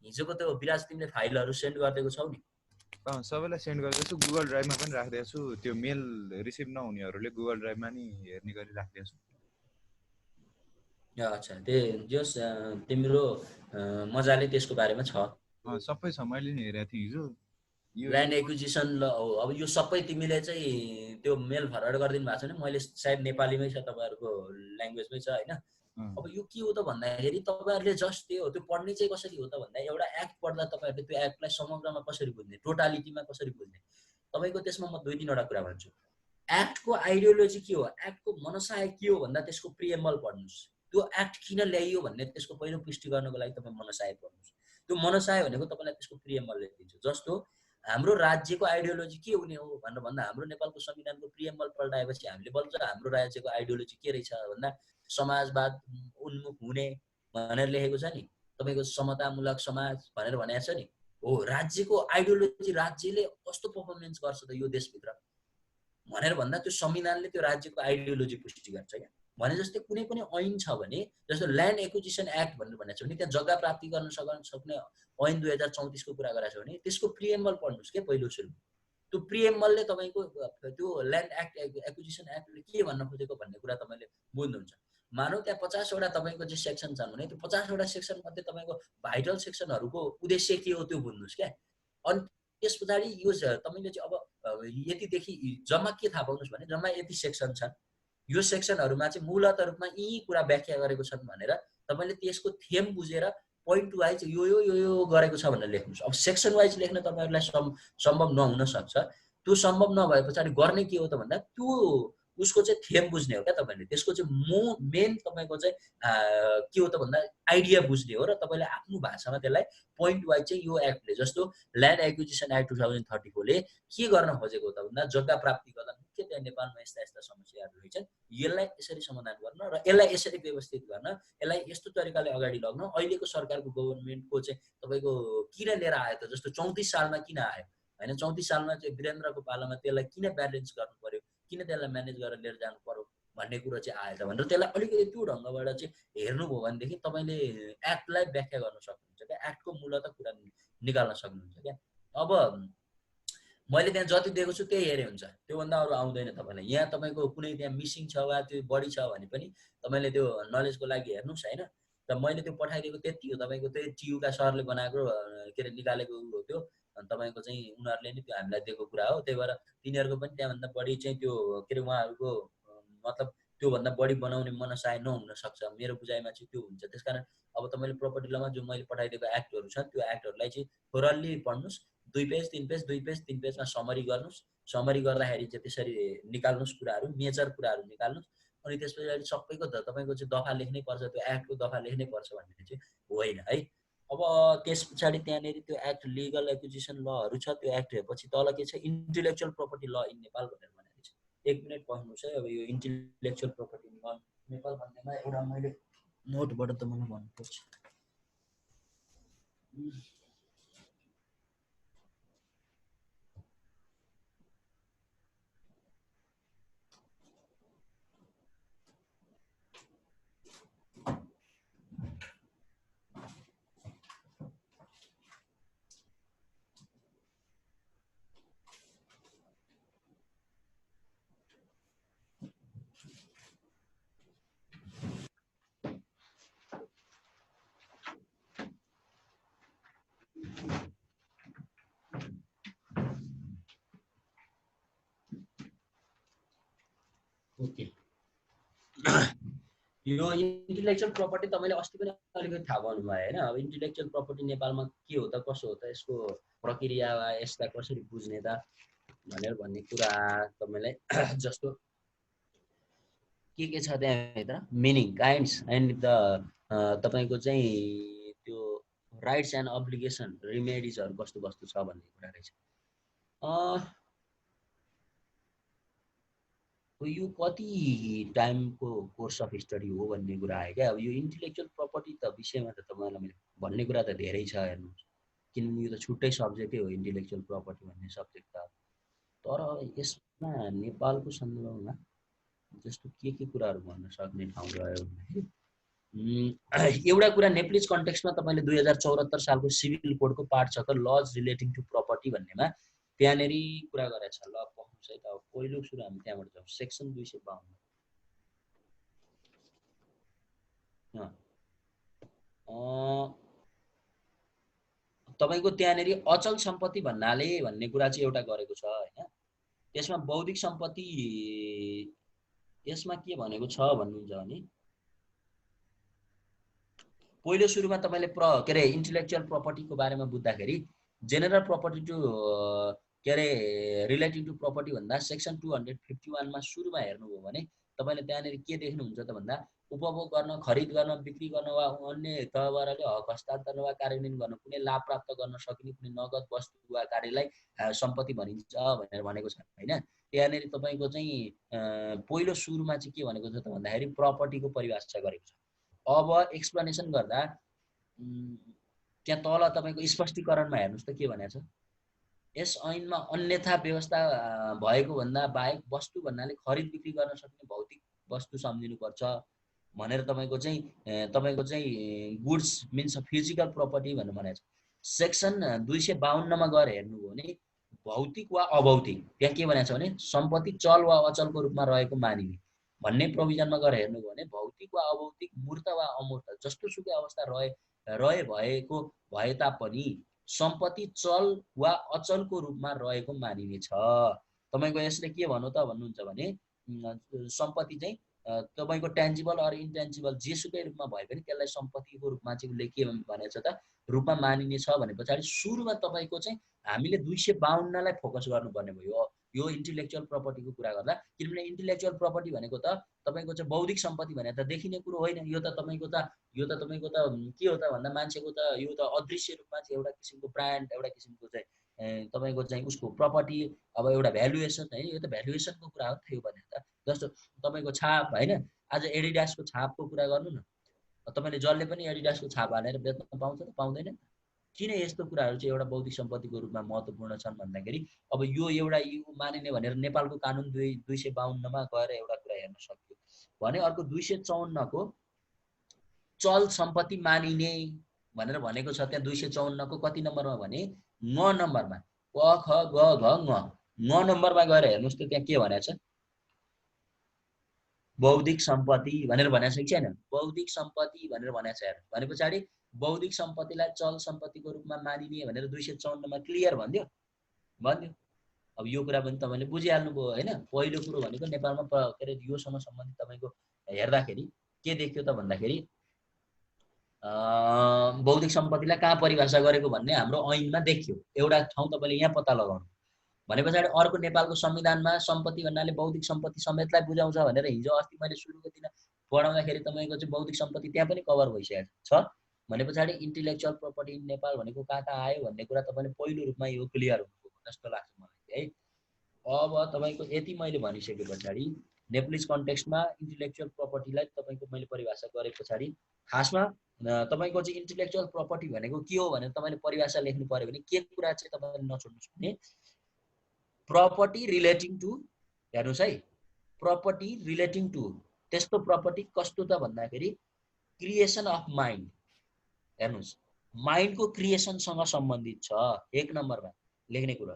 Speaker 1: हिजोको त्यो विराज तिमीले फाइलहरू सेन्ड गरिदिएको छौ नि,
Speaker 2: सबैलाई सेन्ड गरिदिएको छु। गुगल ड्राइभमा पनि राखिदिएको छु। त्यो मेल रिसिभ नहुनेहरूले गुगल ड्राइभमा नि हेर्ने गरी राखिदिएको छु।
Speaker 1: अच्छा जस तिम्रो मजाले त्यसको बारेमा छ।
Speaker 2: सबै छ, मैले नि हेरेको थिएँ हिजो।
Speaker 1: ल्यान्ड एक्विजिसन ल अब यो सबै तिमीले चाहिँ त्यो मेल फरवर्ड गरिदिनु भएको छ नि, मैले सायद नेपालीमै छ तपाईँहरूको ल्याङ्ग्वेजमै छ होइन। अब यो के हो त भन्दाखेरि तपाईँहरूले जस्ट त्यो पढ्ने चाहिँ कसरी हो त भन्दा एउटा एक्ट पढ्दा तपाईँहरूले त्यो एक्टलाई समग्रमा कसरी बुझ्ने, टोटालिटीमा कसरी बुझ्ने, तपाईँको त्यसमा म 2-3वटा कुरा भन्छु। एक्टको आइडियोलोजी के हो, एक्टको मनसाय के हो भन्दा त्यसको प्रिएम्बल पढ्नुहोस्। त्यो एक्ट किन ल्याइयो भन्ने त्यसको पहिलो पुष्टि गर्नको लागि तपाईँ मनसाय पढ्नुहोस्। त्यो मनसाय भनेको तपाईँलाई त्यसको प्रिएम्बलले दिन्छ। जस्तो हाम्रो राज्यको आइडियोलोजी के हुने हो भनेर भन्दा हाम्रो नेपालको संविधानको प्रिएम्बल पल्टाएपछि हामीले बल्ल हाम्रो राज्यको आइडियोलोजी के रहेछ भन्दा समाजवाद उन्मुख हुने भनेर लेखेको छ नि, तपाईँको समतामूलक समाज भनेर भनेको छ नि। हो, राज्यको आइडियोलोजी राज्यले कस्तो पर्फर्मेन्स गर्छ त यो देशभित्र भनेर भन्दा त्यो संविधानले त्यो राज्यको आइडियोलोजी पुष्टि गर्छ क्या। भने जस्तै कुनै पनि ऐन छ भने, जस्तो ल्यान्ड एक्विजिसन एक्ट भनेर भनेको छ भने त्यहाँ जग्गा प्राप्ति गर्न सक्ने ऐन 2034 को कुरा गरेको छ भने त्यसको प्रिएम्बल पढ्नुहोस् के पहिलो सुरु। त्यो प्रिएम्बलले तपाईँको त्यो ल्यान्ड एक्ट एक्विजिसन एक्टले के भन्न खोजेको भन्ने कुरा तपाईँले बुझ्नुहुन्छ। मानौ त्यहाँ 50वटा तपाईँको चाहिँ सेक्सन छन् भने त्यो 50वटा सेक्सन मध्ये तपाईँको भाइटल सेक्सनहरूको उद्देश्य के हो त्यो बुझ्नुहोस् क्या। अनि त्यस पछाडि यो तपाईँले चाहिँ अब यतिदेखि जम्मा के थाहा पाउनुहोस् भने जम्मा यति सेक्सन छन्, यो सेक्सनहरूमा चाहिँ मूलत रूपमा यी कुरा व्याख्या गरेको छन् भनेर तपाईँले त्यसको थेम बुझेर पोइन्ट वाइज यो यो यो यो गरेको छ भनेर लेख्नुहोस्। अब सेक्सन वाइज लेख्न तपाईँहरूलाई सम्भव नहुन सक्छ। त्यो सम्भव नभए पछाडि गर्ने के हो त भन्दा त्यो उसको चाहिँ थेम बुझ्ने हो क्या तपाईँले। त्यसको चाहिँ मेन तपाईँको चाहिँ के हो त भन्दा आइडिया बुझ्ने हो र तपाईँले आफ्नो भाषामा त्यसलाई पोइन्ट वाइज चाहिँ यो एक्टले जस्तो ल्यान्ड एक्विजिसन एक्ट 2034 ले के गर्न खोजेको हो त भन्दा जग्गा प्राप्ति गर्दा मुख्यतया नेपालमा यस्ता यस्ता समस्याहरू रहेछन्, यसलाई यसरी समाधान गर्न र यसलाई यसरी व्यवस्थित गर्न, यसलाई यस्तो तरिकाले अगाडि लग्न। अहिलेको सरकारको गभर्नमेन्टको चाहिँ तपाईँको किन लिएर आयो त, जस्तो 34 सालमा किन आयो होइन, 34 सालमा चाहिँ वीरेन्द्रको पालामा त्यसलाई किन ब्यालेन्स गर्नु पर्यो, किन त्यसलाई म्यानेज गरेर लिएर जानु पर्यो भन्ने कुरो चाहिँ आयो त भनेर त्यसलाई अलिकति त्यो ढङ्गबाट चाहिँ हेर्नुभयो भनेदेखि तपाईँले एक्टलाई व्याख्या गर्न सक्नुहुन्छ क्या, एक्टको मूलत कुरा निकाल्न सक्नुहुन्छ क्या। अब मैले त्यहाँ जति दिएको छु त्यही हेरे हुन्छ, त्योभन्दा अरू आउँदैन तपाईँलाई। यहाँ तपाईँको कुनै त्यहाँ मिसिङ छ वा त्यो बढी छ भने पनि तपाईँले त्यो नलेजको लागि हेर्नुहोस् होइन। र मैले त्यो पठाइदिएको त्यति हो, तपाईँको त्यही टियुका सरले बनाएको के अरे निकालेको हो त्यो, अनि तपाईँको चाहिँ उनीहरूले नै त्यो हामीलाई दिएको कुरा हो। त्यही भएर तिनीहरूको पनि त्यहाँभन्दा बढी चाहिँ त्यो के अरे उहाँहरूको मतलब त्योभन्दा बढी बनाउने मनसाय नहुन सक्छ, मेरो बुझाइमा चाहिँ त्यो हुन्छ। त्यसकारण अब तपाईँले प्रपर्टी लमा जो मैले पठाइदिएको एक्टहरू छन् त्यो एक्टहरूलाई चाहिँ थोरल्ली पढ्नुहोस्, 2 पेज 3 पेज 2 पेज 3 पेजमा समरी गर्नुहोस्। समरी गर्दाखेरि चाहिँ त्यसरी निकाल्नुहोस् कुराहरू, मेजर कुराहरू निकाल्नुहोस्। अनि त्यस पछाडि सबैको तपाईँको चाहिँ दफा लेख्नै पर्छ, त्यो एक्टको दफा लेख्नै पर्छ भन्ने चाहिँ होइन है। अब त्यस पछाडि त्यहाँनिर त्यो एक्ट लिगल एक्विजिसन लहरू छ, त्यो एक्ट हेरेपछि तल के छ, इन्टेलेक्चुअल प्रपर्टी ल इन नेपाल भनेर भनेको छ। 1 मिनट पढ्नुहोस् है। अब यो इन्टेलेक्चुअल प्रपर्टी ल नेपाल भन्नेमा एउटा मैले नोटबाट त मलाई भन्नुपर्छ। ओके, यो इन्टेलेक्चुअल प्रपर्टी तपाईँले अस्ति पनि अलिकति थाहा पाउनु भयो होइन। अब इन्टेलेक्चुअल प्रपर्टी नेपालमा के हो त, कसो हो त, यसको प्रक्रिया वा यसलाई कसरी बुझ्ने त भनेर भन्ने कुरा तपाईँलाई जस्तो के छ त्यहाँभित्र मिनिङ काइन्ड्स एन्ड द तपाईँको चाहिँ त्यो राइट्स एन्ड अब्लिगेसन रिमेडिजहरू कस्तो कस्तो छ भन्ने कुरा रहेछ। यो कति टाइमको कोर्स अफ स्टडी हो भन्ने कुरा आयो क्या। अब यो इन्टेलेक्चुअल प्रपर्टी त विषयमा त तपाईँलाई मैले भन्ने कुरा त धेरै छ हेर्नुहोस्, किनभने यो त छुट्टै सब्जेक्टै हो इन्टेलेक्चुअल प्रपर्टी भन्ने सब्जेक्ट त। तर यसमा नेपालको सन्दर्भमा जस्तो के कुराहरू भन्न सक्ने ठाउँ रह्यो भन्दाखेरि एउटा कुरा नेप्लिज कन्टेक्स्टमा तपाईँले 2074 सालको सिभिल कोडको पार्ट 6 को लज रिलेटिङ टु प्रपर्टी भन्नेमा त्यहाँनिर कुरा गरेको छ। ल पढ्नुहोस् है त। अब पहिलो सुरु हामी त्यहाँबाट जाउँ, सेक्सन 252। तपाईँको त्यहाँनिर अचल सम्पत्ति भन्नाले भन्ने कुरा चाहिँ एउटा गरेको छ होइन। त्यसमा बौद्धिक सम्पत्ति यसमा के भनेको छ भन्नुहुन्छ भने पहिलो सुरुमा तपाईँले के अरे इन्टेलेक्चुअल प्रपर्टीको बारेमा बुझ्दाखेरि जेनरल प्रपर्टी टु के अरे रिलेटिङ टु प्रपर्टी भन्दा सेक्सन 251 मा सुरुमा हेर्नुभयो भने तपाईँले त्यहाँनिर के देख्नुहुन्छ त भन्दा उपभोग गर्न, खरिद गर्न, बिक्री गर्न वा अन्य तहबारले हक हस्तान्तरण वा कार्यान्वयन गर्न कुनै लाभ प्राप्त गर्न सकिने कुनै नगद वस्तु वा कार्यलाई सम्पत्ति भनिन्छ भनेर भनेको छ होइन। त्यहाँनिर तपाईँको चाहिँ पहिलो सुरुमा चाहिँ के भनेको छ त भन्दाखेरि प्रपर्टीको परिभाषा गरेको छ। अब एक्सप्लेनेसन गर्दा त्यहाँ तल तपाईँको स्पष्टीकरणमा हेर्नुहोस् त के भनेको छ। यस ऐनमा अन्यथा व्यवस्था भएको भन्दा बाहेक वस्तु भन्नाले खरिद बिक्री गर्न सक्ने भौतिक वस्तु सम्झिनुपर्छ भनेर तपाईँको चाहिँ गुड्स मिन्स फिजिकल प्रपर्टी भनेर भनेको छ। सेक्सन 252 मा गएर हेर्नुभयो भने भौतिक वा अभौतिक त्यहाँ के भनेको छ भने सम्पत्ति चल वा अचलको रूपमा रहेको मानिने भन्ने प्रोभिजनमा गएर हेर्नुभयो भने भौतिक वा अभौतिक मूर्त वा अमूर्त जस्तोसुकै अवस्था रहे भएको भए तापनि सम्पत्ति चल वा अचलको रूपमा रहेको मानिनेछ। तपाईँको यसले के भन्नु त भन्नुहुन्छ भने सम्पत्ति चाहिँ तपाईँको ट्यान्जिबल अर इन्ट्यान्जिबल जेसुकै रूपमा भए पनि त्यसलाई सम्पत्तिको रूपमा चाहिँ उसले के भनेको छ त रूपमा मानिनेछ भने पछाडि सुरुमा तपाईँको चाहिँ हामीले 252 लाई फोकस गर्नुपर्ने भयो यो इन्टेलेक्चुअल प्रपर्टीको कुरा गर्दा। किनभने इन्टेलेक्चुअल प्रपर्टी भनेको त तपाईँको चाहिँ बौद्धिक सम्पत्ति भने त देखिने कुरो होइन, यो त तपाईँको त के हो त भन्दा मान्छेको त यो त अदृश्य रूपमा चाहिँ एउटा किसिमको ब्रान्ड एउटा किसिमको चाहिँ तपाईँको चाहिँ उसको प्रपर्टी अब एउटा भ्यालुएसन है, यो त भ्यालुएसनको कुरा हो थियो भने त। जस्तो तपाईँको छाप होइन, आज एडिडासको छापको कुरा गर्नु न, तपाईँले जसले पनि एडिडासको छाप हालेर बेच्न पाउँछ त पाउँदैन? किन यस्तो कुराहरू चाहिँ एउटा बौद्धिक सम्पत्तिको रूपमा महत्त्वपूर्ण छन् भन्दाखेरि अब यो एउटा यो मानिने भनेर नेपालको कानुन 252 मा गएर एउटा कुरा हेर्न सक्यो भने अर्को 254 को चल सम्पत्ति मानिने भनेर भनेको छ। त्यहाँ 254 को कति नम्बरमा भने 9 नम्बरमा क ख ग घ ङ 9 नम्बरमा गएर हेर्नुस् त त्यहाँ के भनेको छ बौद्धिक सम्पत्ति भनेर भनेको छ कि छैन? बौद्धिक सम्पत्ति भनेर भनेको छ। हेर्नु भने पछाडि बौद्धिक सम्पत्तिलाई चल सम्पत्तिको रूपमा मानिने भनेर 254 मा क्लियर भन्दियो। अब यो कुरा पनि तपाईँले बुझिहाल्नुभयो होइन। पहिलो कुरो भनेको नेपालमा के अरे योसँग सम्बन्धित तपाईँको हेर्दाखेरि के देखियो त भन्दाखेरि बौद्धिक सम्पत्तिलाई कहाँ परिभाषा गरेको भन्ने हाम्रो ऐनमा देखियो। एउटा ठाउँ तपाईँले यहाँ पत्ता लगाउनु भने पछाडि अर्को नेपालको संविधानमा सम्पत्ति भन्नाले बौद्धिक सम्पत्ति समेतलाई बुझाउँछ भनेर हिजो अस्ति मैले सुरुको दिन पढाउँदाखेरि तपाईँको चाहिँ बौद्धिक सम्पत्ति त्यहाँ पनि कभर भइसकेको छ भने पछाडि इन्टेलेक्चुअल प्रपर्टी इन नेपाल भनेको कहाँ आयो भन्ने कुरा तपाईँले पहिलो रूपमा यो क्लियर हुनुभयो जस्तो लाग्छ मलाई है। अब तपाईँको यति मैले भनिसके पछाडि नेप्लिज कन्टेक्स्टमा इन्टेलेक्चुअल प्रपर्टीलाई तपाईँको मैले परिभाषा गरे पछाडि खासमा तपाईँको चाहिँ इन्टेलेक्चुअल प्रपर्टी भनेको के हो भनेर तपाईँले परिभाषा लेख्नु पर्यो भने के कुरा चाहिँ तपाईँले नछोड्नुहोस् भने प्रपर्टी रिलेटिङ टु, हेर्नुहोस् है, प्रपर्टी रिलेटिङ टु त्यस्तो प्रपर्टी कस्तो त भन्दाखेरि क्रिएसन अफ माइन्ड। हेर्नुहोस् माइन्डको क्रिएसनसँग सम्बन्धित छ एक नम्बरमा लेख्ने कुरा।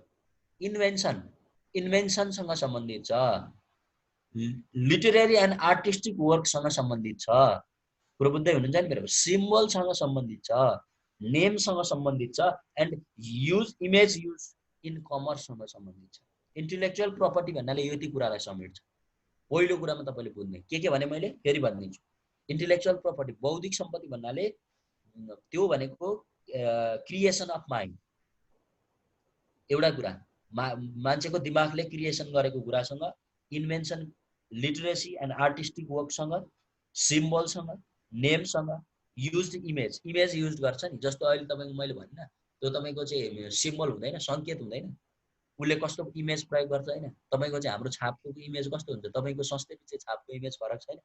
Speaker 1: इन्भेन्सनसँग सम्बन्धित छ। लिटरेरी एन्ड आर्टिस्टिक वर्कसँग सम्बन्धित छ। कुरो बुझ्दै हुनुहुन्छ नि मेरो? सिम्बलसँग सम्बन्धित छ, नेमसँग सम्बन्धित छ एन्ड इमेज युज इन कमर्ससँग सम्बन्धित छ। इन्टेलेक्चुअल प्रपर्टी भन्नाले यति कुरालाई समेट्छ। पहिलो कुरामा तपाईँले बुझ्ने के भने मैले फेरि भनिदिन्छु। इन्टेलेक्चुअल प्रपर्टी बौद्धिक सम्पत्ति भन्नाले त्यो भनेको क्रिएसन अफ माइन्ड एउटा कुरा, मान्छेको दिमागले क्रिएसन गरेको कुरासँग, इन्भेन्सन, लिटरेसी एन्ड आर्टिस्टिक वर्कसँग, सिम्बलसँग, नेमसँग, युज्ड इमेज युज गर्छ नि। जस्तो अहिले तपाईँको मैले भनिनँ त्यो तपाईँको चाहिँ सिम्बल हुँदैन, सङ्केत हुँदैन, उसले कस्तो इमेज प्रयोग गर्छ होइन। तपाईँको चाहिँ हाम्रो छापको इमेज कस्तो हुन्छ, तपाईँको संस्थाको चाहिँ छापको इमेज फरक छैन,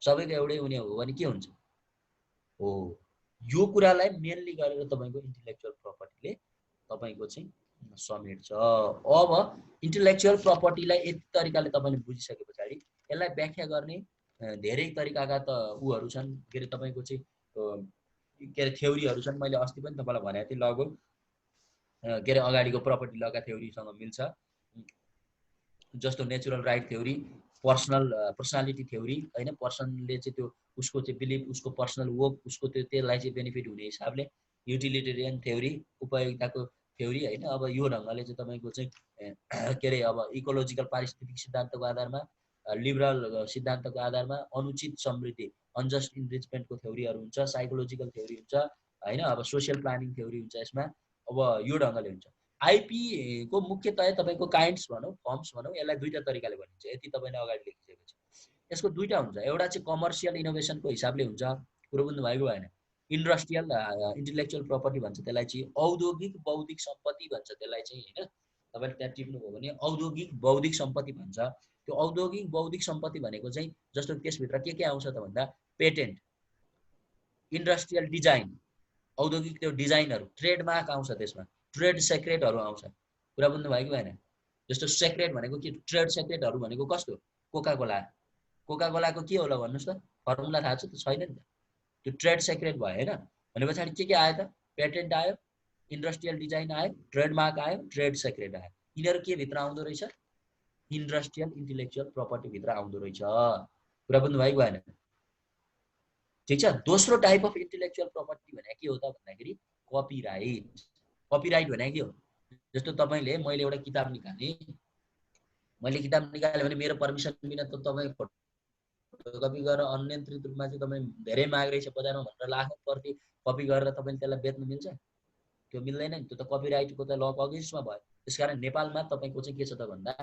Speaker 1: सबैको एउटै हुने हो भने के हुन्छ हो। यो कुरालाई मेनली गरेर तपाईँको इन्टेलेक्चुअल प्रपर्टीले तपाईँको चाहिँ समेट्छ। अब इन्टेलेक्चुअल प्रपर्टीलाई यति तरिकाले तपाईँले बुझिसके पछाडि यसलाई व्याख्या गर्ने धेरै तरिकाका त उहरू छन्, के अरे तपाईँको चाहिँ के अरे थ्योरीहरू छन्। मैले अस्ति पनि तपाईँलाई भनेको थिएँ लगभग के अरे अगाडिको प्रपर्टी लका थ्योरीसँग मिल्छ। जस्तो natural right theory, personality theory होइन, पर्सनले चाहिँ त्यो उसको चाहिँ बिलिभ, उसको पर्सनल वर्क, उसको त्यसलाई चाहिँ बेनिफिट हुने हिसाबले, युटिलिटेरियन थ्योरी, उपयोगिताको थ्योरी होइन। अब यो ढङ्गले चाहिँ तपाईँको चाहिँ के अरे अब इकोलोजिकल पारिस्थितिक सिद्धान्तको आधारमा, लिबरल सिद्धान्तको आधारमा अनुचित समृद्धि, अनजस्ट इन्रिचमेन्टको थ्योरीहरू हुन्छ, साइकोलोजिकल थ्योरी हुन्छ होइन, अब सोसियल प्लानिङ थ्योरी हुन्छ यसमा। अब यो ढङ्गले हुन्छ। आइपी को मुख्यतया तपाईँको काइन्ड्स भनौँ, फर्म्स भनौँ, यसलाई दुईटा तरिकाले भनिन्छ। यति तपाईँले अगाडि लेखिसकेको छ। यसको दुईटा हुन्छ, एउटा चाहिँ कमर्सियल इनोभेसनको हिसाबले हुन्छ, कुरो बुझ्नु भएको भएन। इन्डस्ट्रियल इन्टेलेक्चुअल प्रपर्टी भन्छ त्यसलाई चाहिँ, औद्योगिक बौद्धिक सम्पत्ति भन्छ त्यसलाई चाहिँ होइन। तपाईँले त्यहाँ टिप्नुभयो भने औद्योगिक बौद्धिक सम्पत्ति भन्छ। त्यो औद्योगिक बौद्धिक सम्पत्ति भनेको चाहिँ जस्तो त्यसभित्र के आउँछ त भन्दा पेटेन्ट, इन्डस्ट्रियल डिजाइन, औद्योगिक त्यो डिजाइनहरू, ट्रेडमार्क आउँछ, त्यसमा ट्रेड सेक्रेटहरू आउँछ। कुरा बुझ्नु भयो कि भएन? जस्तो सेक्रेट भनेको के, ट्रेड सेक्रेटहरू भनेको कस्तो, कोका कोका कोलाको के होला भन्नुहोस् त, फर्मुला थाहा छ त? छैन नि त। त्यो ट्रेड सिक्रेट भयो होइन। भने पछाडि के आयो त? पेटेन्ट आयो, इन्डस्ट्रियल डिजाइन आयो, ट्रेडमार्क आयो, ट्रेड सिक्रेट आयो। यिनीहरू के भित्र आउँदो रहेछ? इन्डस्ट्रियल इन्टेलेक्चुअल प्रपर्टी भित्र आउँदो रहेछ। कुरा बुझ्नु भएको भएन? ठिक छ। दोस्रो टाइप अफ इन्टेलेक्चुअल प्रपर्टी भने के हो त भन्दाखेरि कपिराइट। कपिराइट भने के हो? जस्तो तपाईँले, मैले एउटा किताब निकालेँ, मैले किताब निकालेँ भने मेरो पर्मिसन बिना त तपाईँ फोटोकपी गरेर अनियन्त्रित रूपमा चाहिँ तपाईँ धेरै माग रहेछ बजारमा भनेर लाखौँ प्रति कपी गरेर तपाईँले त्यसलाई बेच्न मिल्छ? त्यो मिल्दैन नि। त्यो त कपिराइटको त लको अगेन्स्टमा भयो। त्यसकारण नेपालमा तपाईँको चाहिँ के छ त भन्दा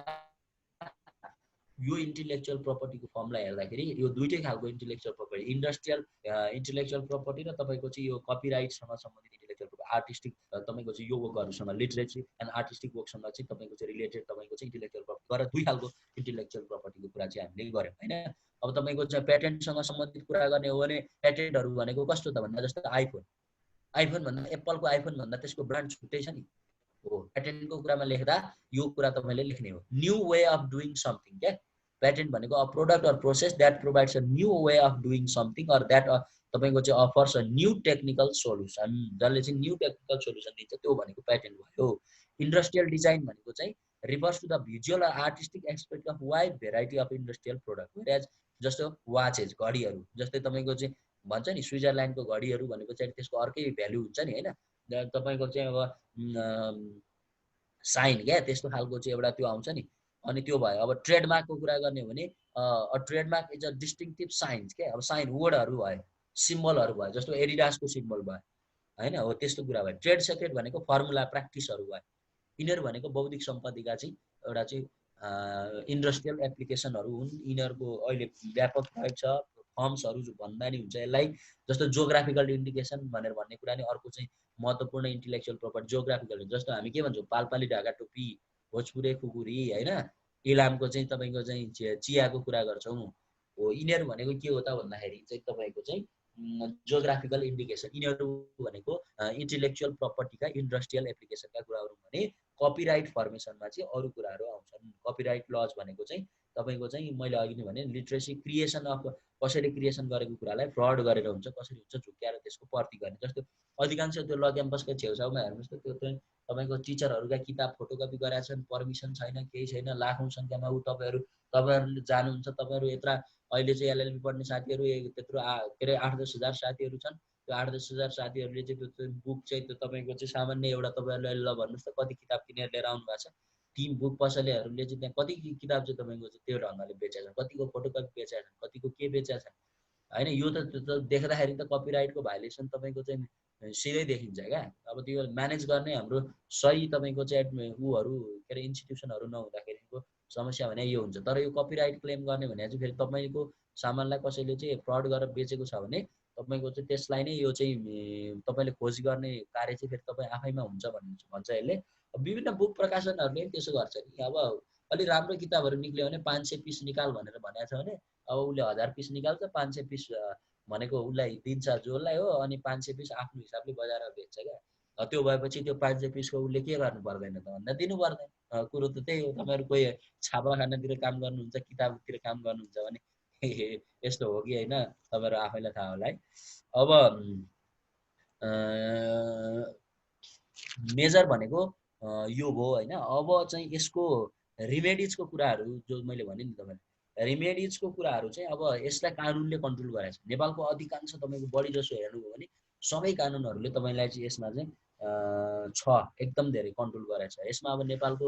Speaker 1: यो इन्टेलेक्चुअल प्रपर्टीको फर्मलाई हेर्दाखेरि यो दुईटै खालको intellectual property, industrial intellectual property र तपाईँको चाहिँ यो कपिराइटसँग सम्बन्धित इन्टेलेक्चुअल प्रपर्टी, आर्टिस्टिक तपाईँको चाहिँ यो वर्कहरूसँग, लिटरेचर एन्ड आर्टिस्टिक वर्कसँग चाहिँ तपाईँको चाहिँ रिलेटेड तपाईँको चाहिँ इन्टेलेक्चुअल प्रपर्टी गरेर दुई खालको इन्टेलेक्चुअल प्रपर्टीको कुरा चाहिँ हामीले गऱ्यौँ होइन। अब तपाईँको चाहिँ पेटेन्टसँग सम्बन्धित कुरा गर्ने हो भने पेटेन्टहरू भनेको कस्तो त भन्दा जस्तो आइफोन, आइफोन भन्दा एप्पलको आइफोन भन्दा त्यसको ब्रान्ड छुट्टै छ नि। हो, पेटेन्टको कुरामा लेख्दा यो कुरा तपाईँले लेख्ने हो, new way of doing something. क्या पेटेन्ट भनेको a product or process that provides a new way of doing something or that तपाईँको चाहिँ offers a new technical solution, जसले चाहिँ न्यू टेक्निकल सोल्युसन दिन्छ, त्यो भनेको पेटेन्ट भयो। इन्डस्ट्रियल डिजाइन भनेको चाहिँ refers to the visual or artistic aspect of wide variety of industrial product. As जस्तो वाचेस, घडीहरू, जस्तै तपाईँको चाहिँ भन्छ नि स्विजरल्यान्डको घडीहरू भनेको चाहिँ त्यसको अर्कै भ्यालु हुन्छ नि होइन। तपाईँको चाहिँ अब साइन क्या त्यस्तो खालको चाहिँ एउटा त्यो आउँछ नि। अनि त्यो भयो। अब ट्रेडमार्कको कुरा गर्ने हो भने ट्रेडमार्क इज अ डिस्टिङटिभ साइन्स क्या। अब साइन वर्डहरू भयो, सिम्बलहरू भयो, जस्तो एडिडासको सिम्बल भयो होइन, हो त्यस्तो कुरा भयो। ट्रेड सिक्रेट भनेको फर्मुला प्र्याक्टिसहरू भयो। यिनीहरू भनेको बौद्धिक सम्पत्तिका चाहिँ एउटा चाहिँ इन्डस्ट्रियल एप्लिकेसनहरू हुन्। यिनीहरूको अहिले व्यापक प्रयोग छ। फर्म्सहरू भन्दा नि हुन्छ यसलाई। जस्तो जोग्राफिकल इन्डिकेसन भनेर भन्ने कुरा नि अर्को चाहिँ महत्त्वपूर्ण इन्टेलेक्चुअल प्रपर्टी जोग्राफिकल। जस्तो हामी के भन्छौँ, पालपाली ढाका टोपी, भोजपुरे खुकुरी होइन, इलामको चाहिँ तपाईँको चाहिँ चियाको कुरा गर्छौँ। हो, यिनीहरू भनेको के हो त भन्दाखेरि चाहिँ तपाईँको चाहिँ जोग्राफिकल इन्डिकेसन। यिनीहरू भनेको इन्टेलेक्चुअल प्रपर्टीका इन्डस्ट्रियल एप्लिकेसनका कुराहरू भने कपिराइट फर्मेसनमा चाहिँ अरू कुराहरू आउँछन्। कपिराइट लज भनेको चाहिँ तपाईँको चाहिँ मैले अघि नै भने लिटरेसी, क्रिएसन अफ कसैले क्रिएसन गरेको कुरालाई फ्रड गरेर हुन्छ, कसरी हुन्छ झुक्क्याएर त्यसको प्रति गर्ने। जस्तो अधिकांश त्यो ल क्याम्पसको छेउछाउमा हेर्नुहोस् त, त्यो चाहिँ तपाईँको टिचरहरूका किताब फोटोकपी गरेका छन्, पर्मिसन छैन, केही छैन, लाखौँ सङ्ख्यामा ऊ तपाईँहरूले जानुहुन्छ। तपाईँहरू यत्र अहिले चाहिँ एलएलबी पढ्ने साथीहरू त्यत्रो के अरे 8-10 हजार साथीहरू छन्। त्यो 8-10 हजार साथीहरूले चाहिँ त्यो बुक चाहिँ त्यो तपाईँको चाहिँ सामान्य एउटा तपाईँहरूले ल भन्नुहोस् त कति किताब किनेर लिएर आउनु भएको छ। ती बुक पसलेहरूले चाहिँ त्यहाँ कति किताब चाहिँ तपाईँको चाहिँ त्यो ढङ्गले बेचेका छन्, कतिको फोटोकपी बेचेका छन्, कतिको के बेचेका छन् होइन। यो त देख्दाखेरि त कपिराइटको भाइलेसन तपाईँको चाहिँ सिधै देखिन्छ क्या। अब त्यो म्यानेज गर्ने हाम्रो सही तपाईँको चाहिँ ऊहरू के अरे इन्स्टिट्युसनहरू नहुँदाखेरिको समस्या भने यो हुन्छ। तर यो कपिराइट क्लेम गर्ने भने चाहिँ फेरि तपाईँको सामानलाई कसैले चाहिँ फ्रड गरेर बेचेको छ भने तपाईँको चाहिँ त्यसलाई नै यो चाहिँ तपाईँले खोज गर्ने कार्य चाहिँ फेरि तपाईँ आफैमा हुन्छ भन्छ यसले। विभिन्न बुक प्रकाशनहरूले पनि त्यसो गर्छ नि। अब अलिक राम्रो किताबहरू निक्ल्यो भने 500 पिस निकाल भनेर भनेको छ भने अब उसले 1000 पिस निकाल्छ, 500 पिस भनेको उसलाई दिन्छ जसलाई हो, अनि 500 पिस आफ्नो हिसाबले बजारमा बेच्छ क्या। त्यो भएपछि त्यो 500 पिसको उसले के गर्नु पर्दैन त भन्दा दिनु पर्दैन। कुरो त त्यही हो। तपाईँहरू कोही छापाखानातिर काम गर्नुहुन्छ, किताबतिर काम गर्नुहुन्छ भने यस्तो हो कि होइन, तपाईँहरू आफैलाई थाहा होला है। अब मेजर भनेको यो भयो होइन। अब चाहिँ यसको रिमेडिजको कुराहरू जो मैले भने नि तपाईँलाई, रिमेडिजको कुराहरू चाहिँ अब यसलाई कानुनले कन्ट्रोल गराएको छ। नेपालको अधिकांश तपाईँको बढी जसो हेर्नुभयो भने सबै कानुनहरूले तपाईँलाई चाहिँ यसमा चाहिँ छ एकदम धेरै कन्ट्रोल गराएको छ। यसमा अब नेपालको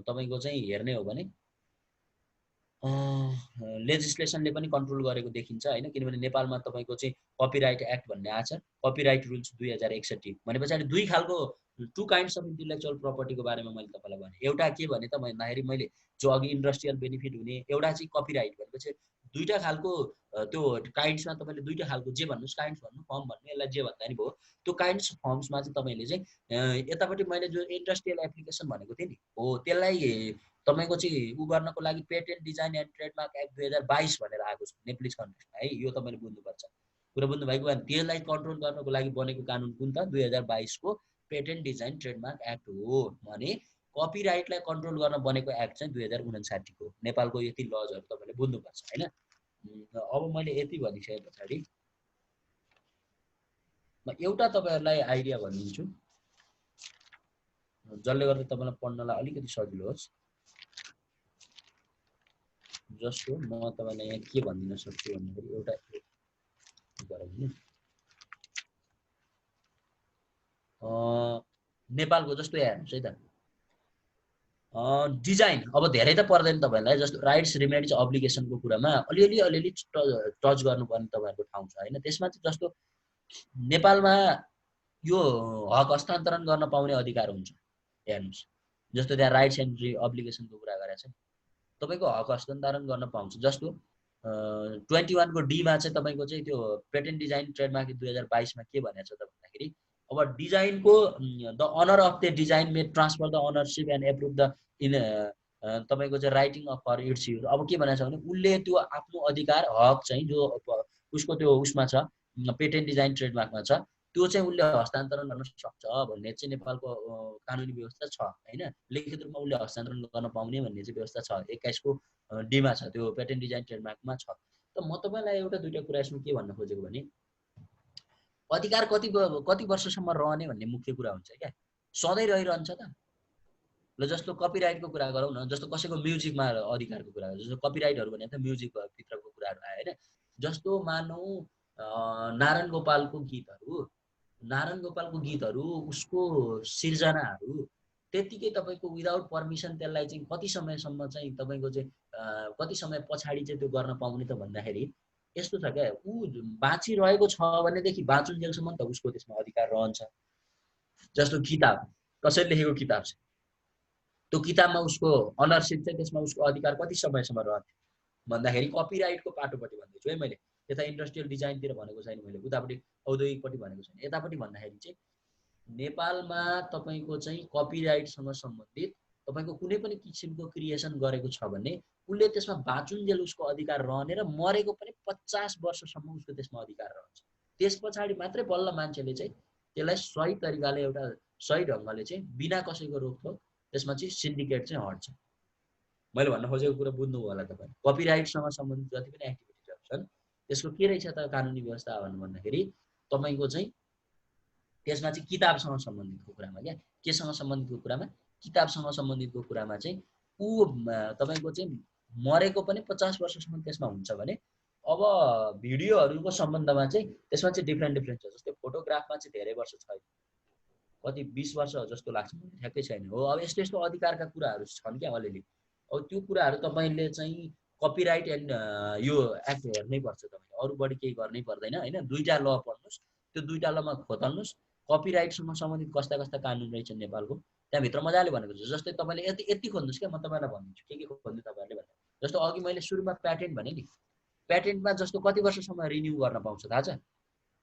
Speaker 1: तपाईँको चाहिँ हेर्ने हो भने लेजिस्लेसनले पनि कन्ट्रोल गरेको देखिन्छ होइन। किनभने नेपालमा तपाईँको चाहिँ कपिराइट एक्ट भन्ने आएको छ, कपिराइट रुल्स 2061 भने पछाडि दुई खालको टु काइन्ड्स अफ इन्टेलेक्चुअल प्रपर्टीको बारेमा मैले तपाईँलाई भने। एउटा के भने त भन्दाखेरि मैले जो अघि इन्डस्ट्रियल बेनिफिट हुने एउटा चाहिँ कपिराइट भनेपछि दुईवटा खालको त्यो काइन्ड्समा तपाईँले दुईवटा खालको जे भन्नुहोस्, काइन्ड्स भन्नु फर्म भन्नु यसलाई जे भन्दा नि भयो, त्यो काइन्ड्स फर्म्समा चाहिँ तपाईँले चाहिँ यतापट्टि मैले जो इन्डस्ट्रियल एप्लिकेसन भनेको थिएँ नि हो त्यसलाई तपाईँको चाहिँ उ गर्नको लागि patent design and trademark act 2022 भनेर आएको छ नेप्लिज कन्ट्रीमा है। यो तपाईँले बुझ्नुपर्छ, कुरा बुझ्नु भएको भएन। त्यसलाई कन्ट्रोल गर्नको लागि बनेको कानुन कुन त 2022 को पेटेन्ट डिजाइन ट्रेडमार्क एक्ट हो भने कपिराइटलाई कन्ट्रोल गर्न बनेको एक्ट चाहिँ 2059 को। नेपालको यति लजहरू तपाईँले बुझ्नुपर्छ होइन। अब मैले यति भनिसके पछाडि म एउटा तपाईहरुलाई आइडिया भनिदिन्छु जसले गर्दा तपाईलाई पढ्नलाई अलिकति सजिलो होस्। जस्तो म तपाईलाई यहाँ के भन्न सक्छु भन्दाखेरि एउटा गरौँ नेपालको जस्तो हेर्नुस् है त डिजाइन अब धेरै त पर्दैन तपाईहरुलाई जस्तो राइट्स रेमेडिज अब्लिगेसनको कुरामा अलिअलि टच गर्नुपर्ने तपाईहरुको ठाउँ छ हैन। त्यसमा चाहिँ जस्तो नेपालमा यो हक हस्तान्तरण गर्न पाउने अधिकार हुन्छ हेर्नुस्। जस्तो त्यहाँ राइट्स एन्ड अब्लिगेसनको कुरा गरेको छ तपाईको हक हस्तान्तरण गर्न पाउँछ। जस्तो 21 को डी मा चाहिँ तपाईको चाहिँ त्यो पेटेन्ट डिजाइन ट्रेडमार्क 2022 मा के भनेको छ त भन्दाखेरि अब डिजाइनको the owner of the design may transfer the ownership and approve the in तपाईको चाहिँ writing of for its use. अब के भनेको छ भने उसले त्यो आफ्नो अधिकार हक चाहिँ जो उसको त्यो उसमा छ पेटेन्ट डिजाइन ट्रेडमार्कमा छ त्यो चाहिँ उसले हस्तान्तरण गर्न सक्छ भन्ने चाहिँ नेपालको कानुनी व्यवस्था छ हैन। लिखित रूपमा उसले हस्तान्तरण गर्न पाउने भन्ने चाहिँ व्यवस्था छ 21 को डीमा छ त्यो पेटेन्ट डिजाइन ट्रेडमार्कमा छ। त म तपाईलाई एउटा दुईटा कुरा यसमा के भन्न खोजेको भने अधिकार कति वर्षसम्म रहने भन्ने मुख्य कुरा हुन्छ क्या। सधैँ रहिरहन्छ त ल जस्तो कपिराइटको कुरा गरौँ न। जस्तो कसैको म्युजिकमा अधिकारको कुरा गरौँ जस्तो कपिराइटहरु भने त म्युजिक भित्रको कुराहरु आयो हैन। जस्तो मानौ नारायण गोपालको गीतहरु उसको सिर्जनाहरु त्यतिकै तपाईको विदाउट पर्मिसन त्यसलाई चाहिँ कति समयसम्म चाहिँ तपाईको चाहिँ कति समय पछाडी चाहिँ त्यो गर्न पाउने त भन्दाखेरि यस्तो छ क्या उ बाँचिरहेको छ भनेदेखि बाँचुन्जेलसम्म त उसको त्यसमा अधिकार रहन्छ। जस्तो किताब कसैले लेखेको किताब छ त्यो किताबमा उसको अनरशिप चाहिँ त्यसमा उसको अधिकार कति समयसम्म रहन्छ भन्दाखेरि कपिराइटको पाटोपट्टि भन्दैछु है मैले। यता इन्डस्ट्रियल डिजाइनतिर भनेको छैन मैले उतापट्टि औद्योगिकपट्टि भनेको छैन। यतापट्टि भन्दाखेरि चाहिँ नेपालमा तपाईको चाहिँ कपिराइटसँग सम्बन्धित तपाईको कुनै पनि किसिमको क्रिएसन गरेको छ भने उसले त्यसमा बाँचुन्जेल उसको अधिकार रहने र मरेको पनि 50 वर्षसम्म उसको त्यसमा अधिकार रहन्छ। त्यसपछि मात्रै बल्ल मान्छेले चाहिँ त्यसलाई सही तरिकाले एउटा सही ढंगले चाहिँ बिना कसैको रोकटोक त्यसमा चाहिँ सिन्डिकेट चाहिँ हट्छ। मैले भन्न खोजेको कुरा बुझ्नु होला तपाईले। कपिराइटसँग सम्बन्धित जति पनि एक्टिभिटीहरु छन् त्यसको के रहेछ त कानुनी व्यवस्था भन्दाखेरि तपाईको चाहिँ त्यसमा चाहिँ किताबसँग सम्बन्धितको कुरामा क्या केसँग सम्बन्धितको कुरामा किताबसँग सम्बन्धितको कुरामा चाहिँ उ तपाईको चाहिँ मरेको पनि 50 वर्षसम्म त्यसमा हुन्छ भने अब भिडियोहरुको सम्बन्धमा चाहिँ त्यसमा चाहिँ डिफरेन्ट छ। जस्तै फोटोग्राफमा चाहिँ धेरै वर्ष छैन कति 20 वर्ष जस्तो लाग्छ मलाई ठ्याक्कै छैन हो। अब यस्तो कुराहरु छन् क्या अलिअलि। अब त्यो कुराहरु तपाईले चाहिँ कपिराइट एन्ड यो एक्ट हेर्नै पर्छ तपाईले अरु बढी केही गर्नै पर्दैन हैन। दुईटा ल पढ्नुस् त्यो दुईटा लमा खोतल्नुस् कपिराइटसँग सम्बन्धित कस्ता कस्ता कानुन रहेछ नेपालको त्यहाँ भित्र मजाले भनेको छ। जस्तै तपाईले यति खोज्नुस् के म तपाईलाई भन्दिन्छु के खोज्नु तपाईहरुले भने जस्तो अघि मैले सुरुमा प्याटेन्ट भने नि प्याटेन्टमा जस्तो कति वर्षसम्म रिन्यू गर्न पाउँछ थाहा छ